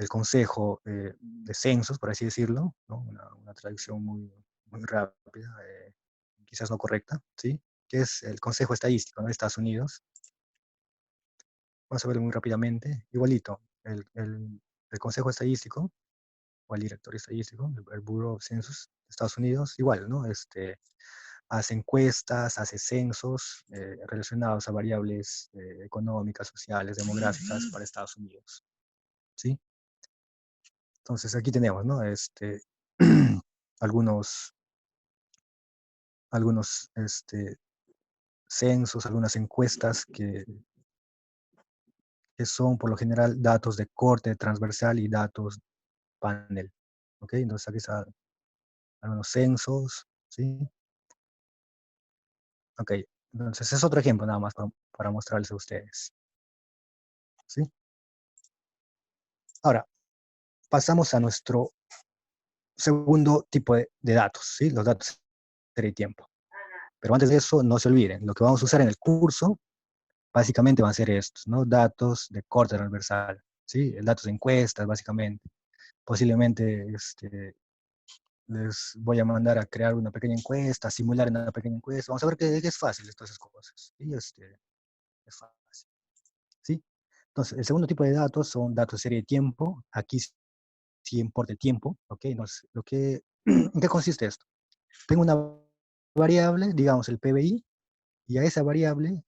Consejo de Censos, por así decirlo, ¿no? Una traducción muy rápida, quizás no correcta, ¿sí? Que es el Consejo Estadístico, ¿no? De Estados Unidos. Vamos a verlo muy rápidamente. Igualito, el Consejo Estadístico, o el Directorio Estadístico, el Bureau of Census de Estados Unidos, igual, ¿no? Hace encuestas, hace censos relacionados a variables económicas, sociales, demográficas para Estados Unidos, ¿sí? Entonces aquí tenemos, ¿no? algunos, algunos censos, algunas encuestas que son por lo general datos de corte transversal y datos panel. ¿Ok? Entonces aquí están algunos censos, ¿sí? Ok, entonces es otro ejemplo nada más para mostrarles a ustedes. ¿Sí? Ahora, pasamos a nuestro segundo tipo de datos, ¿sí? Los datos de tiempo. Pero antes de eso, no se olviden, lo que vamos a usar en el curso básicamente van a ser estos, ¿no? Datos de corte transversal, ¿sí? Datos de encuestas, básicamente. Posiblemente les voy a mandar a crear una pequeña encuesta, a simular una pequeña encuesta. Vamos a ver que es fácil todas esas cosas. ¿Sí? Es fácil. ¿Sí? Entonces, el segundo tipo de datos son datos de serie de tiempo. Aquí sí importa el tiempo. ¿Ok? Entonces, ¿en qué consiste esto? Tengo una variable, digamos el PBI, y a esa variable,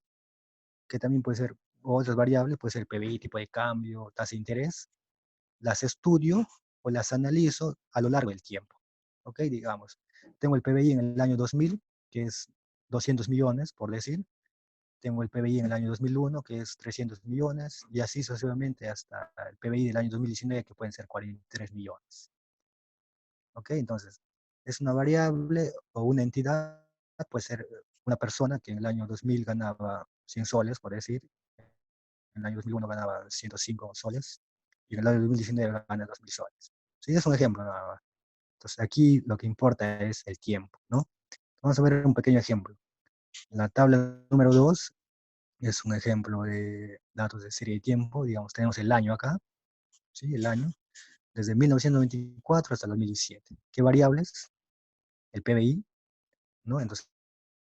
que también puede ser otras variables, puede ser PBI, tipo de cambio, tasa de interés, las estudio o las analizo a lo largo del tiempo. ¿Ok? Digamos, tengo el PBI en el año 2000, que es 200 millones, por decir. Tengo el PBI en el año 2001, que es 300 millones, y así sucesivamente hasta el PBI del año 2019, que pueden ser 43 millones. ¿Ok? Entonces, es una variable o una entidad, puede ser una persona que en el año 2000 ganaba 100 soles, por decir, en el año 2001 ganaba 105 soles, y en el año 2019 gana 2000 soles. Sí, es un ejemplo nada más. Entonces, aquí lo que importa es el tiempo, ¿no? Vamos a ver un pequeño ejemplo. La tabla número 2 es un ejemplo de datos de serie de tiempo. Digamos, tenemos el año acá, ¿sí? El año, desde 1994 hasta el 2017. ¿Qué variables? El PBI, ¿no? Entonces,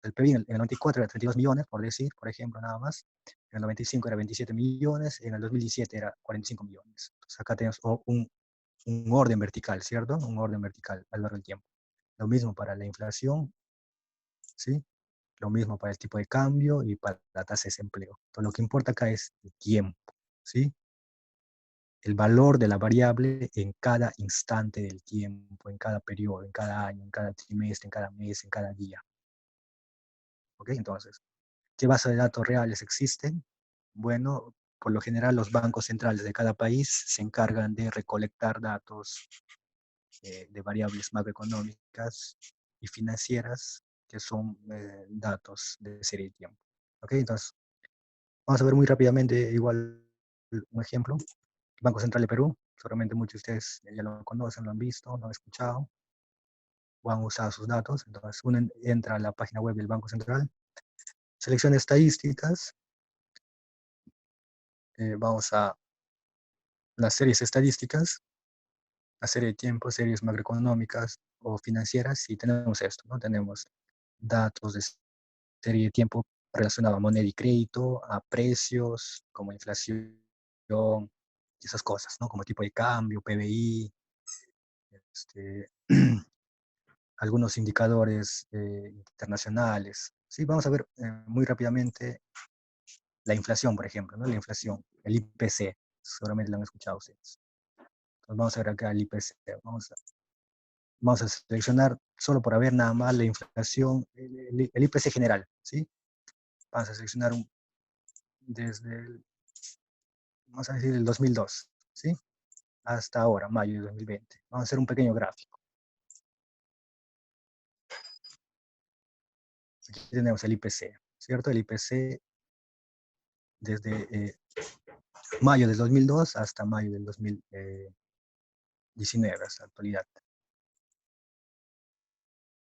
el PBI en el 94 era 32 millones, por decir, por ejemplo, nada más. En el 95 era 27 millones, en el 2017 era 45 millones. Entonces, acá tenemos un orden vertical, ¿cierto? Un orden vertical a lo largo del tiempo. Lo mismo para la inflación, ¿sí? Lo mismo para el tipo de cambio y para la tasa de desempleo. Entonces, lo que importa acá es el tiempo, ¿sí? El valor de la variable en cada instante del tiempo, en cada periodo, en cada año, en cada trimestre, en cada mes, en cada día. ¿Ok? Entonces, ¿qué base de datos reales existen? Bueno, por lo general los bancos centrales de cada país se encargan de recolectar datos de variables macroeconómicas y financieras, que son datos de serie de tiempo. ¿Ok? Entonces, vamos a ver muy rápidamente igual un ejemplo. Banco Central de Perú. Seguramente muchos de ustedes ya lo conocen, lo han visto, lo han escuchado, o han usado sus datos. Entonces, uno entra a la página web del Banco Central, selecciona estadísticas, vamos a las series estadísticas, la serie de tiempo, series macroeconómicas o financieras, y tenemos esto, ¿no? Tenemos datos de serie de tiempo relacionado a moneda y crédito, a precios, como inflación, y esas cosas, ¿no? Como tipo de cambio, PBI, este, algunos indicadores internacionales. Sí, vamos a ver muy rápidamente la inflación, por ejemplo, ¿no? La inflación, el IPC, seguramente lo han escuchado ustedes. Entonces vamos a ver acá el IPC, vamos a seleccionar solo por ver nada más la inflación, el IPC general, ¿sí? Vamos a seleccionar desde el, vamos a decir, el 2002, ¿sí? Hasta ahora, mayo de 2020. Vamos a hacer un pequeño gráfico. Aquí tenemos el IPC, ¿cierto? El IPC desde mayo del 2002 hasta mayo del 2019, hasta la actualidad.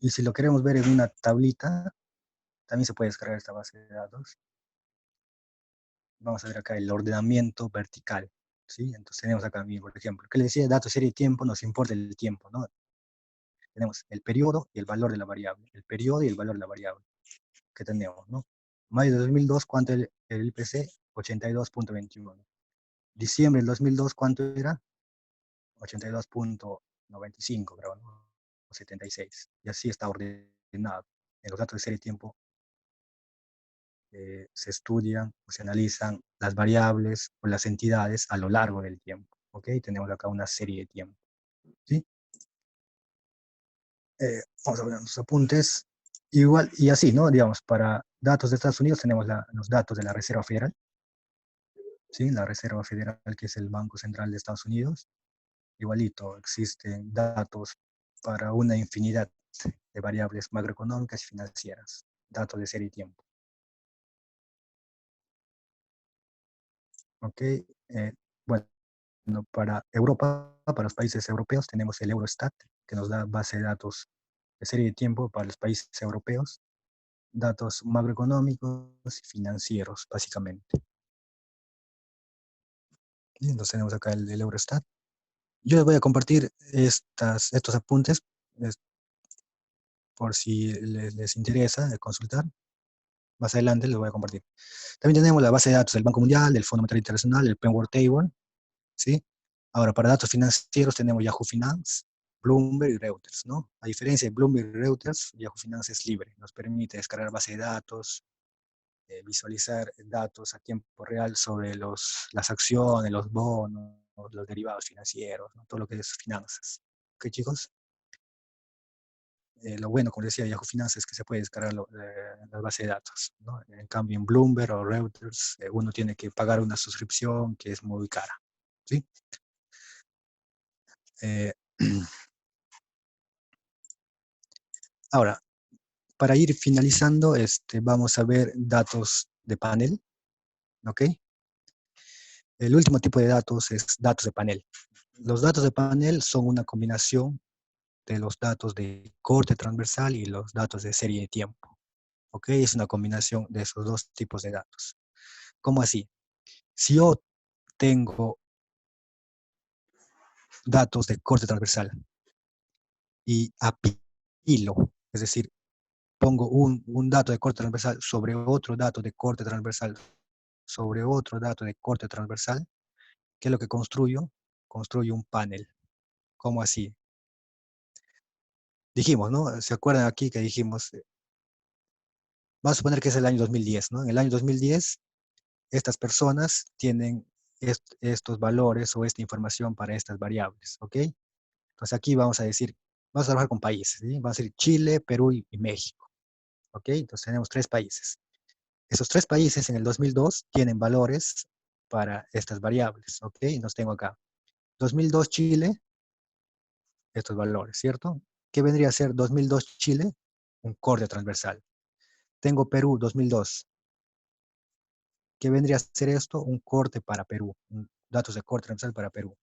Y si lo queremos ver en una tablita, también se puede descargar esta base de datos. Vamos a ver acá el ordenamiento vertical, ¿sí? Entonces tenemos acá, por ejemplo, que le decía datos, serie y tiempo, nos importa el tiempo, ¿no? Tenemos el periodo y el valor de la variable. El periodo y el valor de la variable que tenemos, ¿no? Mayo de 2002, ¿cuánto el IPC? 82.21. Diciembre del 2002, ¿cuánto era? 82.95, creo, ¿no? 76. Y así está ordenado. En los datos de serie y tiempo se estudian o se analizan las variables o las entidades a lo largo del tiempo. ¿Ok? Tenemos acá una serie de tiempo. ¿Sí? Vamos a ver los apuntes. Igual, y así, ¿no? Digamos, para datos de Estados Unidos tenemos los datos de la Reserva Federal. ¿Sí? La Reserva Federal, que es el Banco Central de Estados Unidos. Igualito, existen datos para una infinidad de variables macroeconómicas y financieras. Datos de serie y tiempo. ¿Ok? Bueno, para Europa, para los países europeos, tenemos el Eurostat, que nos da base de datos de serie de tiempo para los países europeos, datos macroeconómicos y financieros, básicamente. Y entonces tenemos acá el Eurostat. Yo les voy a compartir estos apuntes por si les interesa consultar. Más adelante les voy a compartir. También tenemos la base de datos del Banco Mundial, del Fondo Monetario Internacional, el Penn Table, ¿sí? Ahora, para datos financieros tenemos Yahoo Finance, Bloomberg y Reuters, ¿no? A diferencia de Bloomberg y Reuters, Yahoo Finance es libre, nos permite descargar base de datos, visualizar datos a tiempo real sobre las acciones, los bonos, los derivados financieros, ¿no? Todo lo que es finanzas. ¿Ok, chicos? Lo bueno, como decía, Yahoo Finance es que se puede descargar la base de datos, ¿no? En cambio, en Bloomberg o Reuters, uno tiene que pagar una suscripción que es muy cara, ¿sí? Ahora, para ir finalizando, vamos a ver datos de panel, ¿ok? El último tipo de datos es datos de panel. Los datos de panel son una combinación de los datos de corte transversal y los datos de serie de tiempo, ¿ok? Es una combinación de esos dos tipos de datos. ¿Cómo así? Si yo tengo datos de corte transversal y apilo, es decir, pongo un dato de corte transversal sobre otro dato de corte transversal sobre otro dato de corte transversal, ¿qué es lo que construyo? Construyo un panel. ¿Cómo así? Dijimos, ¿no? ¿Se acuerdan aquí que dijimos? Vamos a suponer que es el año 2010, ¿no? En el año 2010, estas personas tienen estos valores o esta información para estas variables, ¿ok? Entonces aquí vamos a decir, vamos a trabajar con países, ¿sí? Vamos a decir Chile, Perú y México, ¿ok? Entonces tenemos 3 países. Esos 3 países en el 2002 tienen valores para estas variables, ¿ok? Entonces tengo acá 2002 Chile, estos valores, ¿cierto? ¿Qué vendría a ser 2002 Chile? Un corte transversal. Tengo Perú 2002. ¿Qué vendría a ser esto? Un corte para Perú, datos de corte transversal para Perú.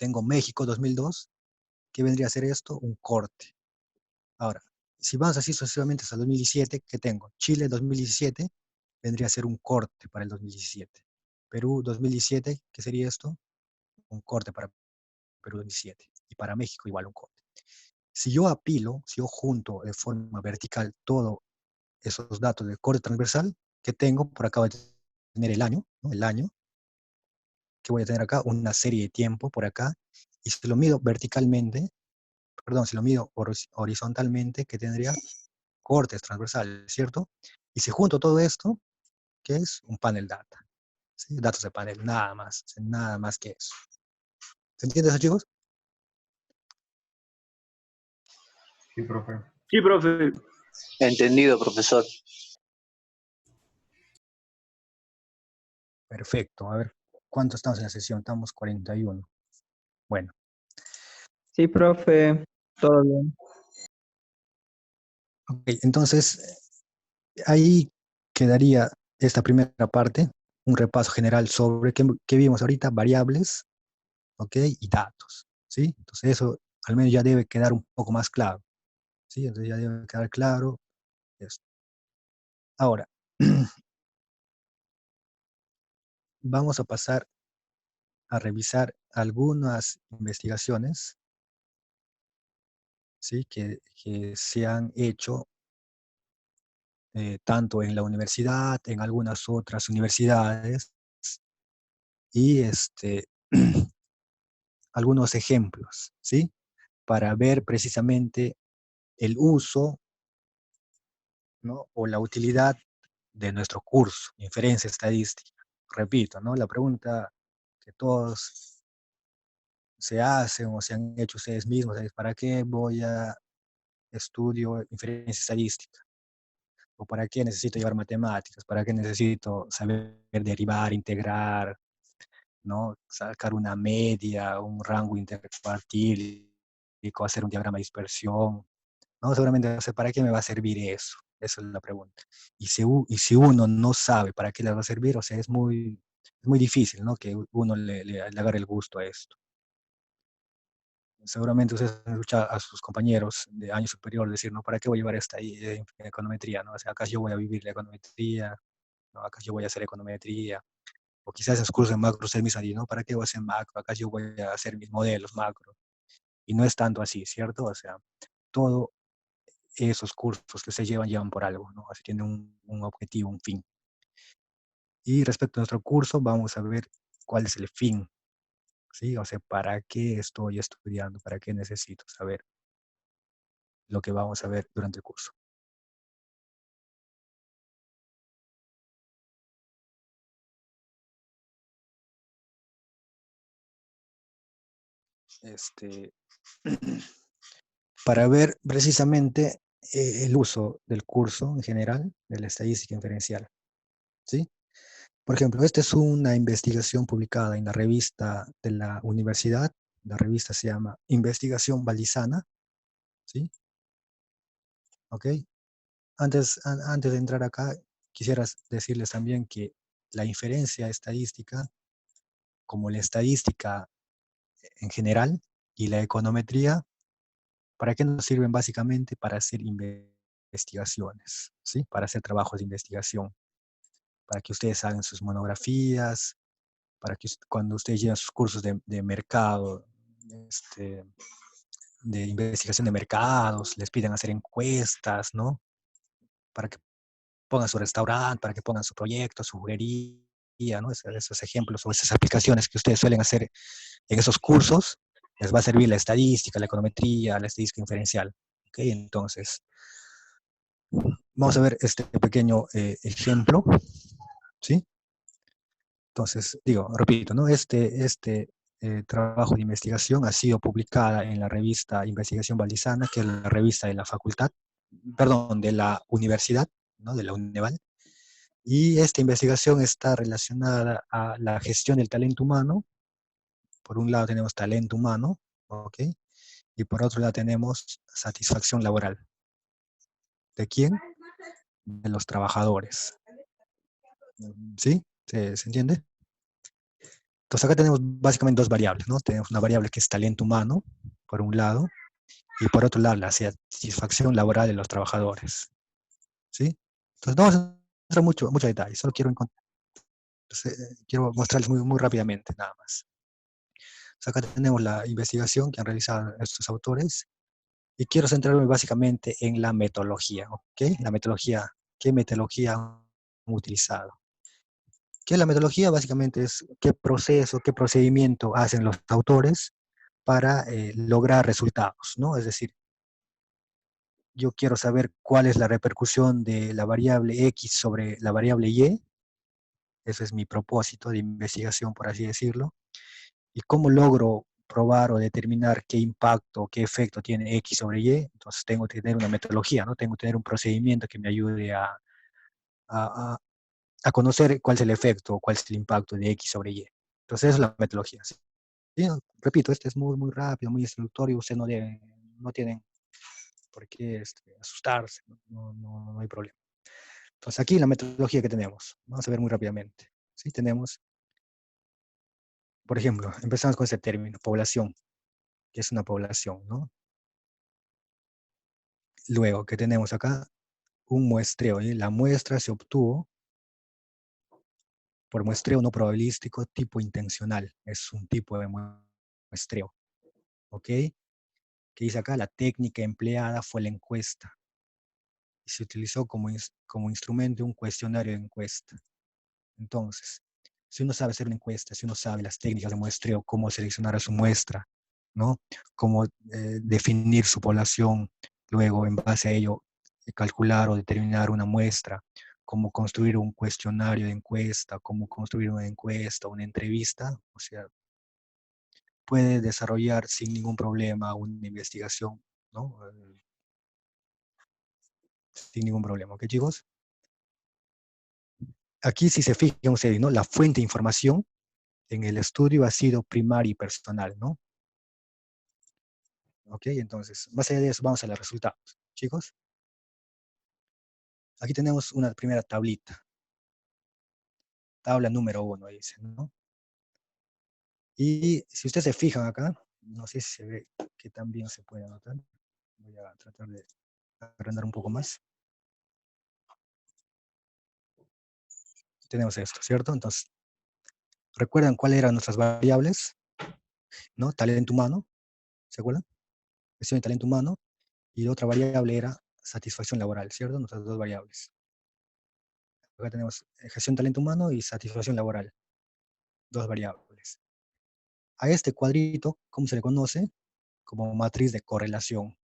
tengo México 2002, ¿qué vendría a ser esto? Un corte. Ahora, si vamos así sucesivamente hasta el 2017, ¿qué tengo? Chile 2017 vendría a ser un corte para el 2017. Perú 2017, ¿qué sería esto? Un corte para Perú 2017. Y para México igual un corte. Si yo apilo, si yo junto de forma vertical todos esos datos de corte transversal que tengo, por acá voy a tener el año, ¿no? El año, que voy a tener acá una serie de tiempo por acá, y si lo mido verticalmente, perdón, si lo mido horizontalmente, que tendría cortes transversales, ¿cierto? Y si junto todo esto, ¿qué es? Un panel data. ¿Sí? Datos de panel, nada más que eso. ¿Se entiende eso, chicos? Sí, profe. Sí, profe. Entendido, profesor. Perfecto. A ver, ¿cuánto estamos en la sesión? Estamos 41. Bueno, Sí, profe, todo bien. ok, entonces ahí quedaría esta primera parte, un repaso general sobre qué vimos ahorita, variables, ok, y datos, ¿sí? Entonces eso al menos ya debe quedar un poco más claro, ¿sí? Entonces ya debe quedar claro esto. Ahora, vamos a pasar a revisar algunas investigaciones, ¿sí? que se han hecho tanto en la universidad, en algunas otras universidades, y algunos ejemplos, ¿sí? Para ver precisamente el uso, ¿no? O la utilidad de nuestro curso, inferencia estadística. Repito, ¿no? La pregunta que todos se hacen o se han hecho ustedes mismos es: ¿para qué voy a estudio inferencia estadística? ¿O para qué necesito llevar matemáticas? ¿Para qué necesito saber derivar, integrar, ¿no? Sacar una media, un rango intercuartílico, hacer un diagrama de dispersión? ¿No? Seguramente no sé para qué me va a servir eso. Esa es la pregunta. Y si uno no sabe para qué le va a servir, o sea, es muy difícil, ¿no? Que uno le agarre el gusto a esto. Seguramente ustedes han escuchado a sus compañeros de año superior decir: ¿no? ¿Para qué voy a llevar esta econometría? ¿No? O sea, acá yo voy a vivir la econometría, ¿no? Acá yo voy a hacer econometría. O quizás esos cursos de macro, ustedes mismos dicen: ¿no? ¿Para qué voy a hacer macro? Acá yo voy a hacer mis modelos macro. Y no es tanto así, ¿cierto? O sea, todos esos cursos que ustedes llevan por algo, ¿no? Así tienen un objetivo, un fin. Y respecto a nuestro curso, vamos a ver cuál es el fin, ¿sí? O sea, ¿para qué estoy estudiando? ¿Para qué necesito saber lo que vamos a ver durante el curso? Para ver precisamente el uso del curso en general de la estadística inferencial, ¿sí? Por ejemplo, esta es una investigación publicada en la revista de la universidad. La revista se llama Investigación Balizana, ¿sí? ¿Ok? Antes de entrar acá, quisiera decirles también que la inferencia estadística, como la estadística en general y la econometría, ¿para qué nos sirven? Básicamente para hacer investigaciones, ¿sí? Para hacer trabajos de investigación, para que ustedes hagan sus monografías, para que cuando ustedes llevan sus cursos de mercado, de investigación de mercados, les pidan hacer encuestas, ¿no? Para que pongan su restaurante, para que pongan su proyecto, su juguería, ¿no? Esos ejemplos o esas aplicaciones que ustedes suelen hacer en esos cursos, les va a servir la estadística, la econometría, la estadística inferencial. ¿Ok? Entonces, vamos a ver este pequeño ejemplo, ¿sí? Entonces, repito, ¿no? Este trabajo de investigación ha sido publicada en la revista Investigación Balizana, que es la revista de la facultad, perdón, de la universidad, ¿no? De la UNEVAL. Y esta investigación está relacionada a la gestión del talento humano. Por un lado tenemos talento humano, ¿ok? Y por otro lado tenemos satisfacción laboral. ¿De quién? De los trabajadores. ¿Sí? ¿Se entiende? Entonces acá tenemos básicamente dos variables, ¿no? Tenemos una variable que es talento humano, por un lado, y por otro lado la satisfacción laboral de los trabajadores, ¿sí? Entonces no vamos a entrar mucho detalle, solo quiero quiero mostrarles muy rápidamente, nada más. Entonces acá tenemos la investigación que han realizado estos autores, y quiero centrarme básicamente en la metodología, ¿ok? La metodología, ¿qué metodología han utilizado? ¿Qué es la metodología? Básicamente es qué proceso, qué procedimiento hacen los autores para lograr resultados, ¿no? Es decir, yo quiero saber cuál es la repercusión de la variable X sobre la variable Y. Ese es mi propósito de investigación, por así decirlo. ¿Y cómo logro probar o determinar qué impacto, qué efecto tiene X sobre Y? Entonces tengo que tener una metodología, ¿no? Tengo que tener un procedimiento que me ayude a, a conocer cuál es el efecto, cuál es el impacto de X sobre Y. Entonces esa es la metodología. ¿Sí? ¿Sí? Repito, este es muy rápido, muy introductorio. Ustedes no tienen por qué asustarse, no hay problema. Entonces aquí la metodología que tenemos, vamos a ver muy rápidamente. ¿Sí? Tenemos, por ejemplo, empezamos con ese término, población, que es una población, ¿no? Luego, ¿qué tenemos acá? Un muestreo, ¿sí? La muestra se obtuvo por muestreo no probabilístico tipo intencional. Es un tipo de muestreo, ¿ok? Que dice acá, la técnica empleada fue la encuesta. Y se utilizó como instrumento un cuestionario de encuesta. Entonces, si uno sabe hacer una encuesta, si uno sabe las técnicas de muestreo, cómo seleccionar a su muestra, ¿no? Cómo definir su población, luego en base a ello calcular o determinar una muestra, cómo construir un cuestionario de encuesta, cómo construir una encuesta, una entrevista, o sea, puede desarrollar sin ningún problema una investigación, ¿no? Sin ningún problema, ¿ok, chicos? Aquí, si se fijan ustedes, ¿no? La fuente de información en el estudio ha sido primaria y personal, ¿no? Ok, entonces, más allá de eso, vamos a los resultados. Chicos, aquí tenemos una primera tablita. Tabla número 1, dice, ¿no? Y si ustedes se fijan acá, no sé si se ve que también se puede anotar. Voy a tratar de agrandar un poco más. Tenemos esto, ¿cierto? Entonces, ¿recuerdan cuáles eran nuestras variables? ¿No? Talento humano, ¿se acuerdan? Gestión de talento humano. Y la otra variable era satisfacción laboral, ¿cierto? Nuestras dos variables. Acá tenemos gestión de talento humano y satisfacción laboral. Dos variables. A este cuadrito, ¿cómo se le conoce? Como matriz de correlación.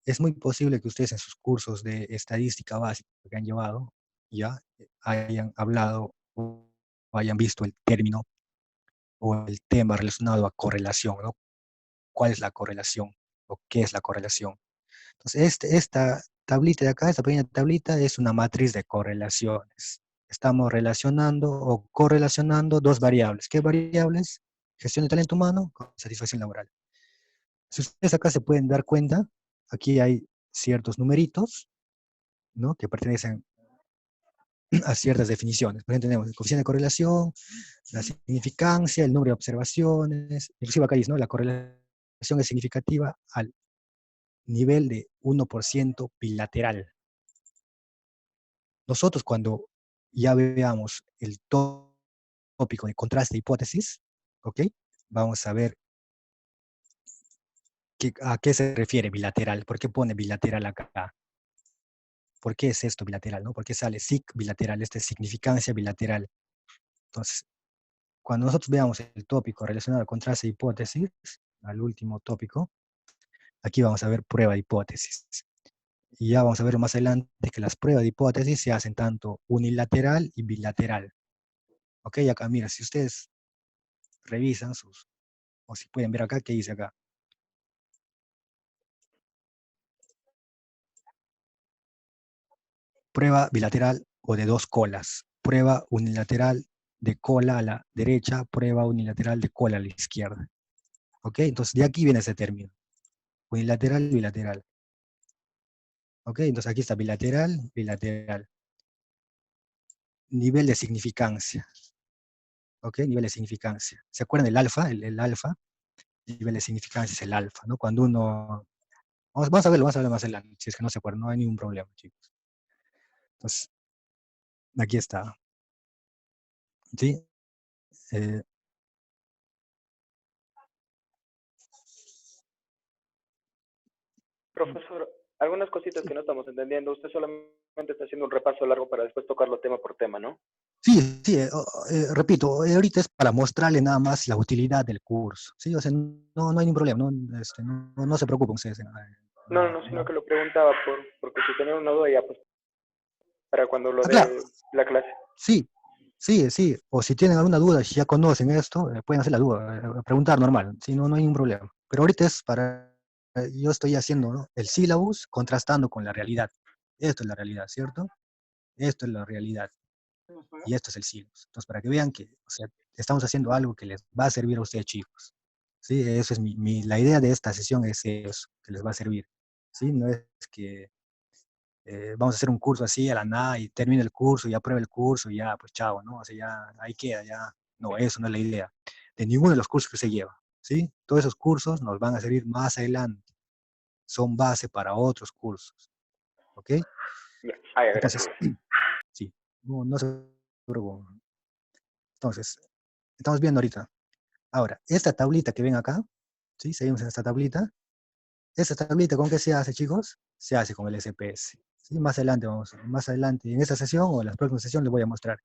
Es muy posible que ustedes en sus cursos de estadística básica que han llevado, ya hayan hablado o hayan visto el término o el tema relacionado a correlación, ¿no? ¿Cuál es la correlación? ¿O qué es la correlación? Entonces, esta tablita de acá, esta pequeña tablita, es una matriz de correlaciones. Estamos relacionando o correlacionando dos variables. ¿Qué variables? Gestión de talento humano con satisfacción laboral. Si ustedes acá se pueden dar cuenta, aquí hay ciertos numeritos, ¿no? Que pertenecen a ciertas definiciones. Por ejemplo, tenemos el coeficiente de correlación, la significancia, el número de observaciones, inclusive acá dice, ¿no? La correlación es significativa al nivel de 1% bilateral. Nosotros cuando ya veamos el tópico de contraste de hipótesis, ¿ok? Vamos a ver a qué se refiere bilateral. ¿Por qué pone bilateral acá? ¿Por qué es esto bilateral? ¿No? ¿Por qué sale sig bilateral? Esta es significancia bilateral. Entonces, cuando nosotros veamos el tópico relacionado al contraste de hipótesis, al último tópico, aquí vamos a ver prueba de hipótesis. Y ya vamos a ver más adelante que las pruebas de hipótesis se hacen tanto unilateral y bilateral. Ok, acá mira, si ustedes revisan o si pueden ver acá, ¿qué dice acá? Prueba bilateral o de dos colas. Prueba unilateral de cola a la derecha, prueba unilateral de cola a la izquierda. ¿Ok? Entonces de aquí viene ese término. Unilateral, bilateral. ¿Ok? Entonces aquí está bilateral, bilateral. Nivel de significancia. ¿ok? Nivel de significancia. ¿Se acuerdan del alfa? El alfa, nivel de significancia es el alfa, ¿no? Cuando uno... Vamos a verlo más adelante, si es que no se acuerdan, no hay ningún problema, chicos. Entonces, aquí está, ¿sí? Eh, Profesor, algunas cositas que no estamos entendiendo. Usted solamente está haciendo un repaso largo para después tocarlo tema por tema, ¿no? sí, repito, ahorita es para mostrarle nada más la utilidad del curso, ¿sí? O sea, no hay ningún problema, no se preocupen ustedes. No, sino que lo preguntaba porque si tenían una duda ya, pues, para cuando lo Claro, dé la clase. sí, o si tienen alguna duda, si ya conocen esto, pueden hacer la duda, preguntar normal, ¿sí? No hay ningún problema. Pero ahorita es para, yo estoy haciendo, ¿no?, el sílabus contrastando con la realidad. Esto es la realidad, ¿cierto? Esto es la realidad. Y esto es el sílabus. Entonces, para que vean que, o sea, estamos haciendo algo que les va a servir a ustedes, chicos. Sí, eso es la idea de esta sesión es eso, que les va a servir. Sí, no es que vamos a hacer un curso así a la nada y termina el curso y aprueba el curso y ya, pues chao, ¿no? O sea, ya ahí queda, ya. No, eso no es la idea de ninguno de los cursos que se lleva, ¿sí? Todos esos cursos nos van a servir más adelante. Son base para otros cursos, ¿ok? Ya. Ah, ya, Entonces, gracias. sí, no se preocupen. Entonces, estamos viendo ahorita. Ahora, esta tablita que ven acá, ¿sí? Seguimos en esta tablita. Esta tablita, ¿con qué se hace, chicos? Se hace con el SPS. ¿Sí? Más adelante en esta sesión o en las próximas sesiones les voy a mostrar.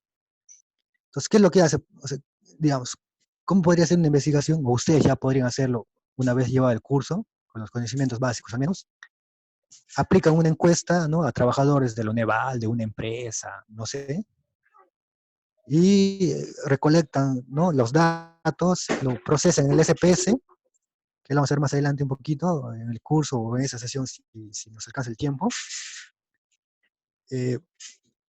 Entonces, ¿qué es lo que hace? O sea, digamos, ¿cómo podría ser una investigación? O ustedes ya podrían hacerlo una vez llevado el curso, con los conocimientos básicos al menos. Aplican una encuesta, ¿no?, a trabajadores de la UNEVAL, de una empresa, no sé, y recolectan, ¿no?, los datos, lo procesan en el SPS, que lo vamos a ver más adelante un poquito en el curso o en esa sesión si nos alcanza el tiempo.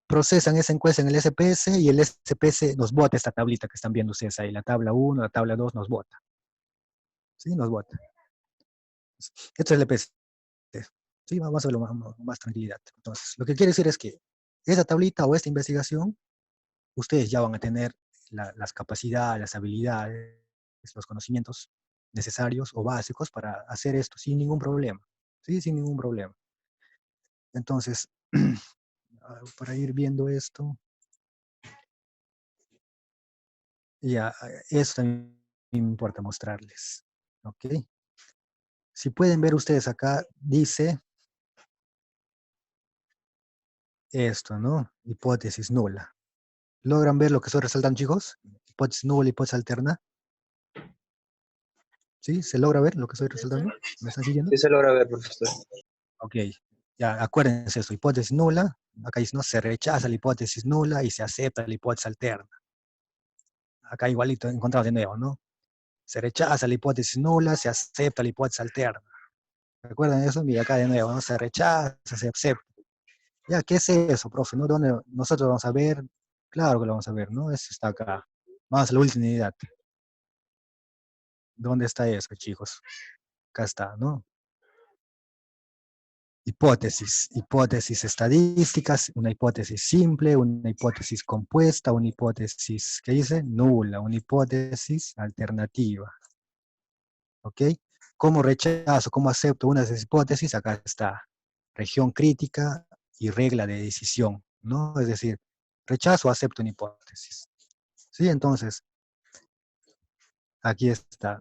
Procesan esa encuesta en el SPS y el SPS nos bota esta tablita que están viendo ustedes ahí, la tabla 1, la tabla 2 nos bota. ¿Sí? Nos bota. Esto es el EPS. Sí, vamos a verlo más tranquilidad. Entonces, lo que quiere decir es que esa tablita o esta investigación, ustedes ya van a tener las capacidades, las habilidades, los conocimientos necesarios o básicos para hacer esto sin ningún problema. Sí, sin ningún problema. Entonces, para ir viendo esto, ya, eso también me importa mostrarles. ¿Ok? Si pueden ver ustedes acá, dice esto, ¿no? Hipótesis nula. ¿Logran ver lo que estoy resaltando, chicos? Hipótesis nula, hipótesis alterna. ¿Sí? ¿Se logra ver lo que estoy resaltando? ¿Me están siguiendo? Sí se logra ver, profesor. Ok. Ya, acuérdense esto. Hipótesis nula. Acá dice, ¿no? Se rechaza la hipótesis nula y se acepta la hipótesis alterna. Acá igualito encontramos de nuevo, ¿no? Se rechaza la hipótesis nula, se acepta la hipótesis alterna. ¿Recuerdan eso? Mira, acá de nuevo, ¿no? Se rechaza, se acepta. Ya, ¿qué es eso, profe? ¿No? ¿Dónde nosotros vamos a ver? Claro que lo vamos a ver, ¿no? Eso está acá. Vamos a la última unidad. ¿Dónde está eso, chicos? Acá está, ¿no? Hipótesis estadísticas, una hipótesis simple, una hipótesis compuesta, una hipótesis, ¿qué dice? Nula, una hipótesis alternativa. ¿Ok? ¿Cómo rechazo, cómo acepto una de esas hipótesis? Acá está. Región crítica y regla de decisión, ¿no? Es decir, rechazo o acepto una hipótesis. ¿Sí? Entonces, aquí está.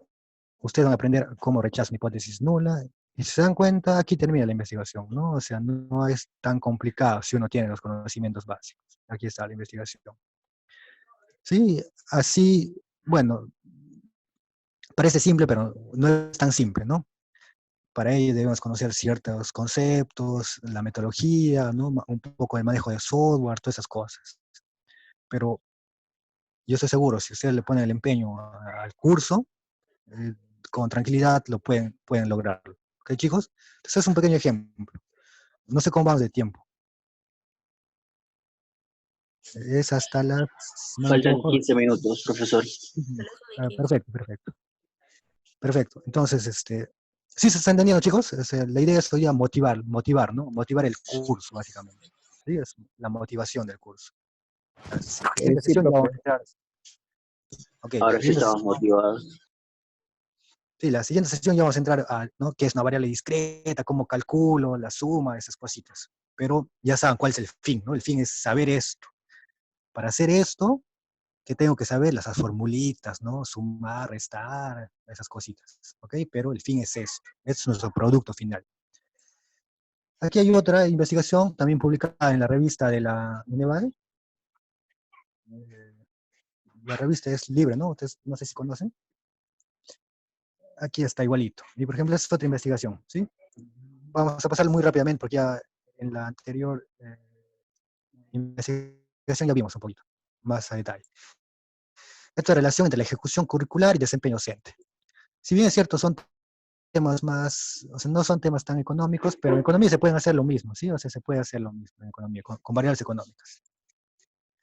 Ustedes van a aprender cómo rechazo una hipótesis nula. Y si se dan cuenta, aquí termina la investigación, ¿no? O sea, no es tan complicado si uno tiene los conocimientos básicos. Aquí está la investigación. Sí, así, bueno, parece simple, pero no es tan simple, ¿no? Para ello debemos conocer ciertos conceptos, la metodología, ¿no? Un poco de manejo de software, todas esas cosas. Pero yo estoy seguro, si ustedes le ponen el empeño al curso, eh, con tranquilidad lo pueden lograrlo. ¿Ok, chicos? Entonces es un pequeño ejemplo. No sé cómo vamos de tiempo. Es hasta las, si no me Faltan equivoco. 15 minutos, profesor. Perfecto, perfecto. Perfecto. Entonces, ¿sí se está entendiendo, chicos? La idea es hoy día motivar, ¿no? Motivar el curso, básicamente. ¿Sí? Es la motivación del curso. La siguiente Sí, sesión ya vamos profe. a entrar. Ok, Ahora sí estamos motivados. sí, la siguiente sesión ya vamos a entrar a, ¿no?, qué es una variable discreta, cómo calculo, la suma, esas cositas. Pero ya saben cuál es el fin, ¿no? El fin es saber esto. Para hacer esto, ¿qué tengo que saber? Las formulitas, ¿no? Sumar, restar, esas cositas, ¿ok? Pero el fin es esto. Este es nuestro producto final. Aquí hay otra investigación, también publicada en la revista de la UNEVAL. La revista es libre, ¿no? Ustedes no sé si conocen. Aquí está igualito. Y por ejemplo, esta es otra investigación, ¿sí? Vamos a pasar muy rápidamente porque ya en la anterior investigación ya vimos un poquito más a detalle. Esta relación entre la ejecución curricular y desempeño docente. Si bien es cierto, son temas más, o sea, no son temas tan económicos, pero en economía se pueden hacer lo mismo, ¿sí? O sea, se puede hacer lo mismo en economía, con variables económicas.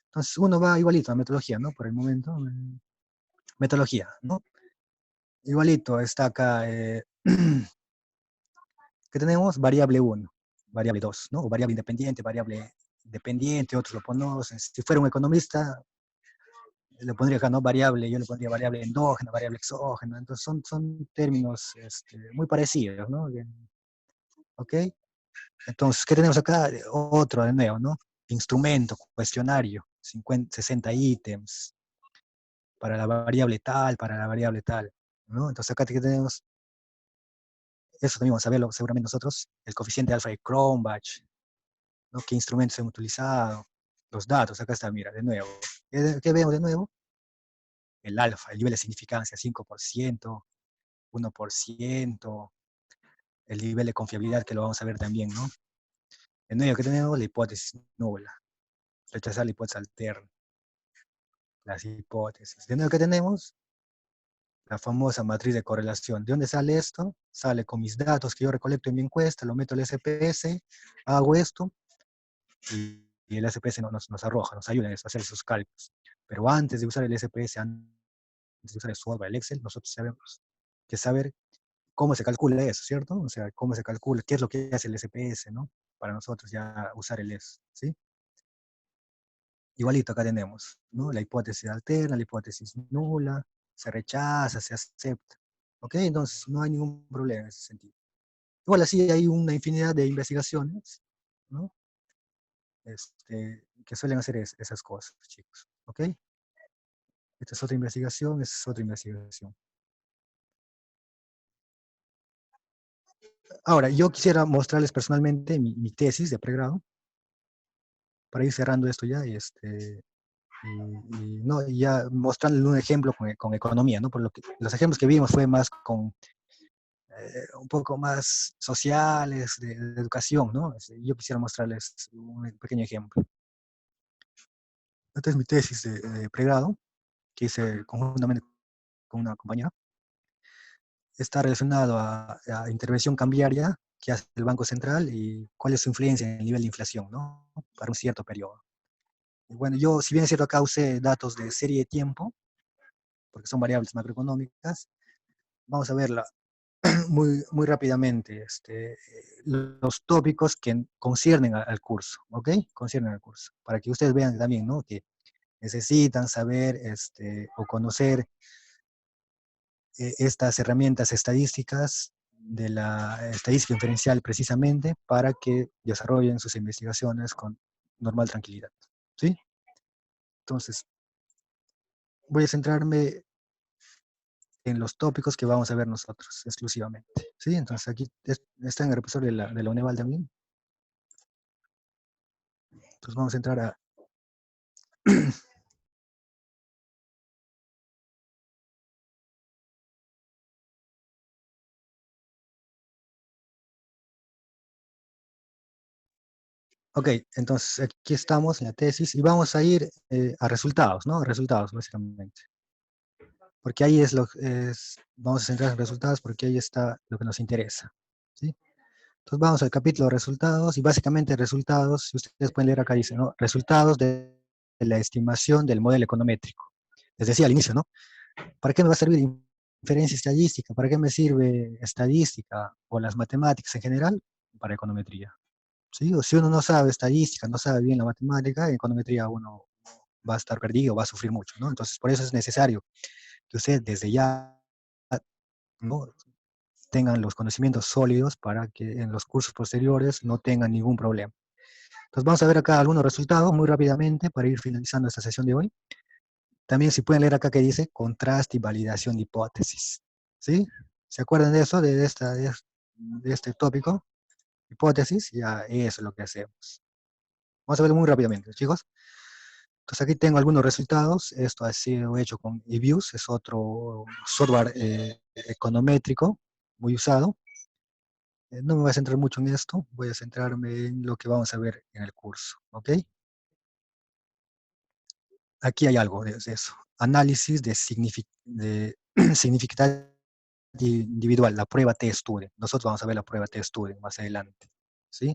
Entonces, uno va igualito a metodología, ¿no? Por el momento, metodología, ¿no? Igualito está acá, que tenemos variable 1, variable 2, ¿no? O variable independiente, otros lo conocen. Si fuera un economista, le pondría acá, ¿no? Variable, yo le pondría variable endógena, variable exógena. Entonces, son términos muy parecidos, ¿no? ¿Ok? Entonces, ¿qué tenemos acá? Otro de nuevo, ¿no? Instrumento, cuestionario, 50, 60 ítems, para la variable tal, para la variable tal, ¿no? Entonces acá ¿qué tenemos? Eso también vamos a verlo seguramente nosotros, el coeficiente alfa de Cronbach, ¿no? ¿Qué instrumentos hemos utilizado? Los datos, acá está, mira, de nuevo. ¿Qué vemos de nuevo? El alfa, el nivel de significancia, 5%, 1%, el nivel de confiabilidad que lo vamos a ver también, ¿no? De nuevo, ¿qué tenemos? La hipótesis nula, rechazar la hipótesis alterna, las hipótesis. De nuevo, ¿qué tenemos? La famosa matriz de correlación. ¿De dónde sale esto? Sale con mis datos que yo recolecto en mi encuesta, lo meto al SPS, hago esto, y el SPS nos arroja, nos ayuda a hacer esos cálculos. Pero antes de usar el SPS, antes de usar el Solver, el Excel, nosotros tenemos que saber cómo se calcula eso, ¿cierto? O sea, cómo se calcula, qué es lo que hace el SPS, ¿no? Para nosotros ya usar el ES, ¿sí? Igualito acá tenemos, ¿no? La hipótesis alterna, la hipótesis nula, se rechaza, se acepta. ¿Ok? Entonces no hay ningún problema en ese sentido. Igual así hay una infinidad de investigaciones, ¿no? Que suelen hacer esas cosas, chicos. ¿Ok? Esta es otra investigación, esta es otra investigación. Ahora, yo quisiera mostrarles personalmente mi tesis de pregrado, para ir cerrando esto ya, no, y ya mostrarles un ejemplo con economía, ¿no? Por lo que los ejemplos que vimos fue más con un poco más sociales, de educación, ¿no? Yo quisiera mostrarles un pequeño ejemplo. Esta es mi tesis de pregrado, que hice conjuntamente con una compañera. Está relacionado a intervención cambiaria que hace el Banco Central y cuál es su influencia en el nivel de inflación, ¿no? Para un cierto periodo. Y bueno, yo, si bien es cierto, acá usé datos de serie de tiempo, porque son variables macroeconómicas, vamos a verla muy rápidamente, los tópicos que conciernen al curso, ¿ok? Conciernen al curso, para que ustedes vean también, ¿no? Que necesitan saber o conocer estas herramientas estadísticas de la estadística inferencial precisamente para que desarrollen sus investigaciones con normal tranquilidad, ¿sí? Entonces, voy a centrarme en los tópicos que vamos a ver nosotros exclusivamente, ¿sí? Entonces, aquí está en el repositorio de la UNEVAL también. Entonces, vamos a entrar a... Ok, entonces aquí estamos en la tesis y vamos a ir a resultados, ¿no? Resultados, básicamente. Porque ahí vamos a centrar en resultados porque ahí está lo que nos interesa, ¿sí? Entonces vamos al capítulo de resultados y básicamente resultados, si ustedes pueden leer acá dice, ¿no? Resultados de la estimación del modelo econométrico. Les decía al inicio, ¿no? ¿Para qué me va a servir inferencia estadística? ¿Para qué me sirve estadística o las matemáticas en general? Para econometría. ¿Sí? O si uno no sabe estadística, no sabe bien la matemática, en econometría uno va a estar perdido, va a sufrir mucho, ¿no? Entonces, por eso es necesario que ustedes desde ya, ¿no?, tengan los conocimientos sólidos para que en los cursos posteriores no tengan ningún problema. Entonces, vamos a ver acá algunos resultados muy rápidamente para ir finalizando esta sesión de hoy. También si pueden leer acá que dice contraste y validación de hipótesis, ¿sí? ¿Se acuerdan de eso, de este tópico? Hipótesis, ya eso es lo que hacemos. Vamos a verlo muy rápidamente, chicos. Entonces aquí tengo algunos resultados. Esto ha sido hecho con eViews, es otro software econométrico muy usado. No me voy a centrar mucho en esto, voy a centrarme en lo que vamos a ver en el curso, ¿ok? Aquí hay algo de eso. Análisis de significatividad individual, la prueba T-Student. Nosotros vamos a ver la prueba T-Student más adelante, ¿sí?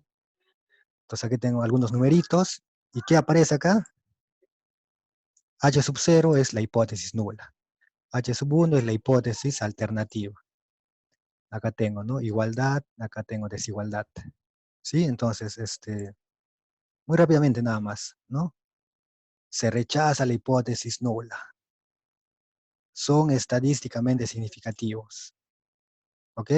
Entonces aquí tengo algunos numeritos. ¿Y qué aparece acá? H sub 0 es la hipótesis nula. H sub 1 es la hipótesis alternativa. Acá tengo, ¿no?, igualdad, acá tengo desigualdad. ¿Sí? Entonces, muy rápidamente nada más, ¿no? Se rechaza la hipótesis nula. Son estadísticamente significativos. ¿Ok?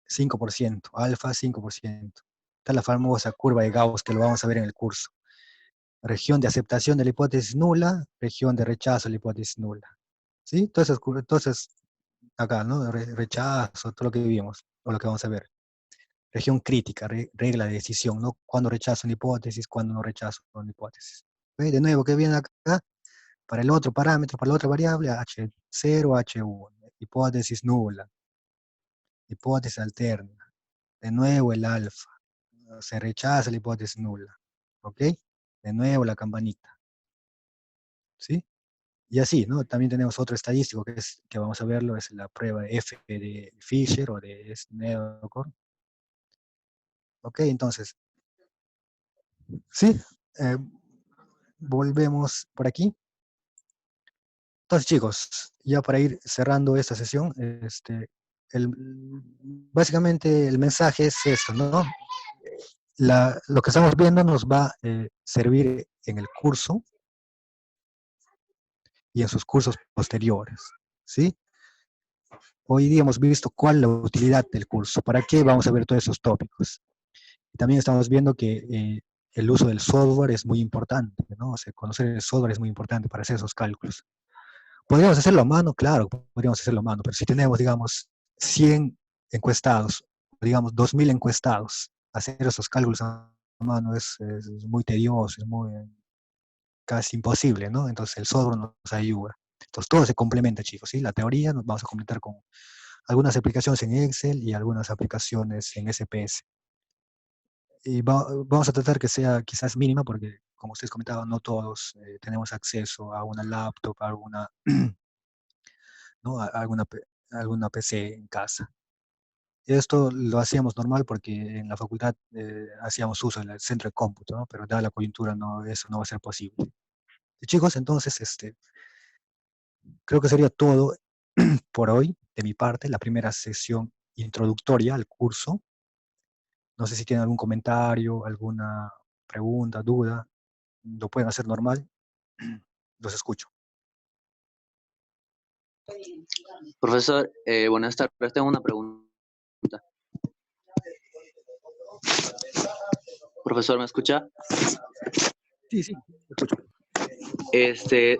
5%, alfa 5%. Esta es la famosa curva de Gauss que lo vamos a ver en el curso. Región de aceptación de la hipótesis nula, región de rechazo de la hipótesis nula. ¿Sí? Entonces acá, ¿no? Rechazo, todo lo que vivimos, o lo que vamos a ver. Región crítica, regla de decisión, ¿no? Cuando rechazo una hipótesis, cuando no rechazo una hipótesis. ¿Ve? De nuevo, ¿qué viene acá? Para el otro parámetro, para la otra variable, H0, H1. Hipótesis nula. Hipótesis alterna. De nuevo el alfa. Se rechaza la hipótesis nula. ¿Ok? De nuevo la campanita. ¿Sí? Y así, ¿no? También tenemos otro estadístico que vamos a verlo, es la prueba F de Fisher o de Sneddon. Ok, entonces, sí, volvemos por aquí. Entonces, chicos, ya para ir cerrando esta sesión, básicamente el mensaje es esto, ¿no? Lo que estamos viendo nos va a servir en el curso y en sus cursos posteriores, ¿sí? Hoy día hemos visto cuál es la utilidad del curso, para qué vamos a ver todos esos tópicos. También estamos viendo que el uso del software es muy importante, ¿no? O sea, conocer el software es muy importante para hacer esos cálculos. ¿Podríamos hacerlo a mano? Claro, podríamos hacerlo a mano, pero si tenemos, digamos, 100 encuestados, digamos, 2000 encuestados, hacer esos cálculos a mano es muy tedioso, es muy casi imposible, ¿no? Entonces el software nos ayuda. Entonces todo se complementa, chicos, ¿sí? La teoría nos vamos a completar con algunas aplicaciones en Excel y algunas aplicaciones en SPS. Y vamos a tratar que sea quizás mínima, porque como ustedes comentaban, no todos tenemos acceso a una laptop, a alguna, ¿no? a alguna PC en casa. Esto lo hacíamos normal porque en la facultad hacíamos uso del centro de cómputo, ¿no? Pero dada la coyuntura, no, eso no va a ser posible. Y chicos, entonces, creo que sería todo por hoy, de mi parte, la primera sesión introductoria al curso. No sé si tienen algún comentario, alguna pregunta, duda, lo pueden hacer normal. Los escucho. Profesor, buenas tardes. Tengo una pregunta. Profesor, ¿me escucha? Sí, sí, escucho.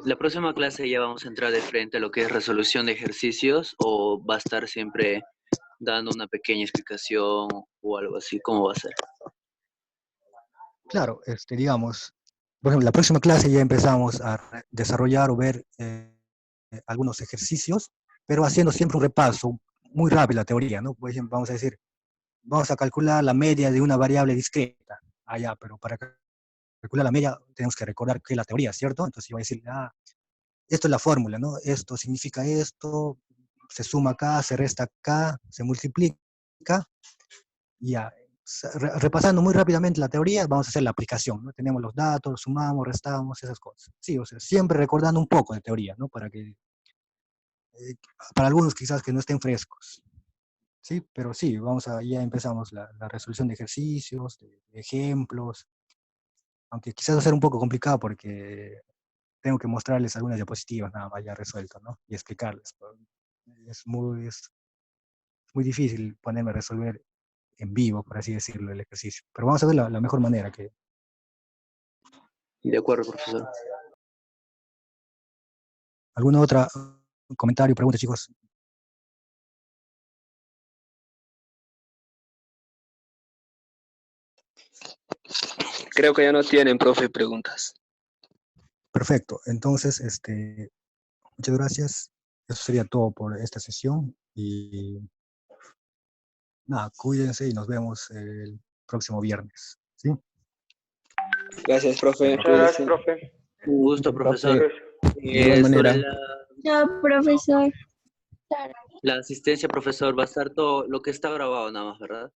La próxima clase ya vamos a entrar de frente a lo que es resolución de ejercicios, o va a estar siempre dando una pequeña explicación o algo así. ¿Cómo va a ser? Claro, digamos, por ejemplo, la próxima clase ya empezamos a desarrollar o ver algunos ejercicios, pero haciendo siempre un repaso muy rápido la teoría, ¿no? Por ejemplo, vamos a decir, vamos a calcular la media de una variable discreta. Ya, pero para calcular la media tenemos que recordar qué es la teoría, ¿cierto? Entonces yo voy a decir, esto es la fórmula, ¿no? Esto significa esto, se suma acá, se resta acá, se multiplica, ya. Repasando muy rápidamente la teoría, vamos a hacer la aplicación, ¿no? Tenemos los datos, sumamos, restamos, esas cosas. Sí, o sea, siempre recordando un poco de teoría, ¿no? Para algunos quizás que no estén frescos, ¿sí? Pero sí, ya empezamos la resolución de ejercicios, de ejemplos. aunque quizás va a ser un poco complicado porque tengo que mostrarles algunas diapositivas nada más ya resuelto, ¿no? Y explicarles. Es muy difícil ponerme a resolver en vivo, por así decirlo, el ejercicio. Pero vamos a ver la mejor manera que... De acuerdo, profesor. ¿Alguna otra comentario, pregunta, chicos? Creo que ya no tienen, profe, preguntas. Perfecto. Entonces, muchas gracias. Eso sería todo por esta sesión. Y nada, cuídense y nos vemos el próximo viernes. ¿Sí? Gracias, profe. Muchas gracias, profe. Un gusto, profesor. De igual manera. Sobre Chao, profesor. la asistencia, profesor, va a estar todo lo que está grabado nada más, ¿verdad?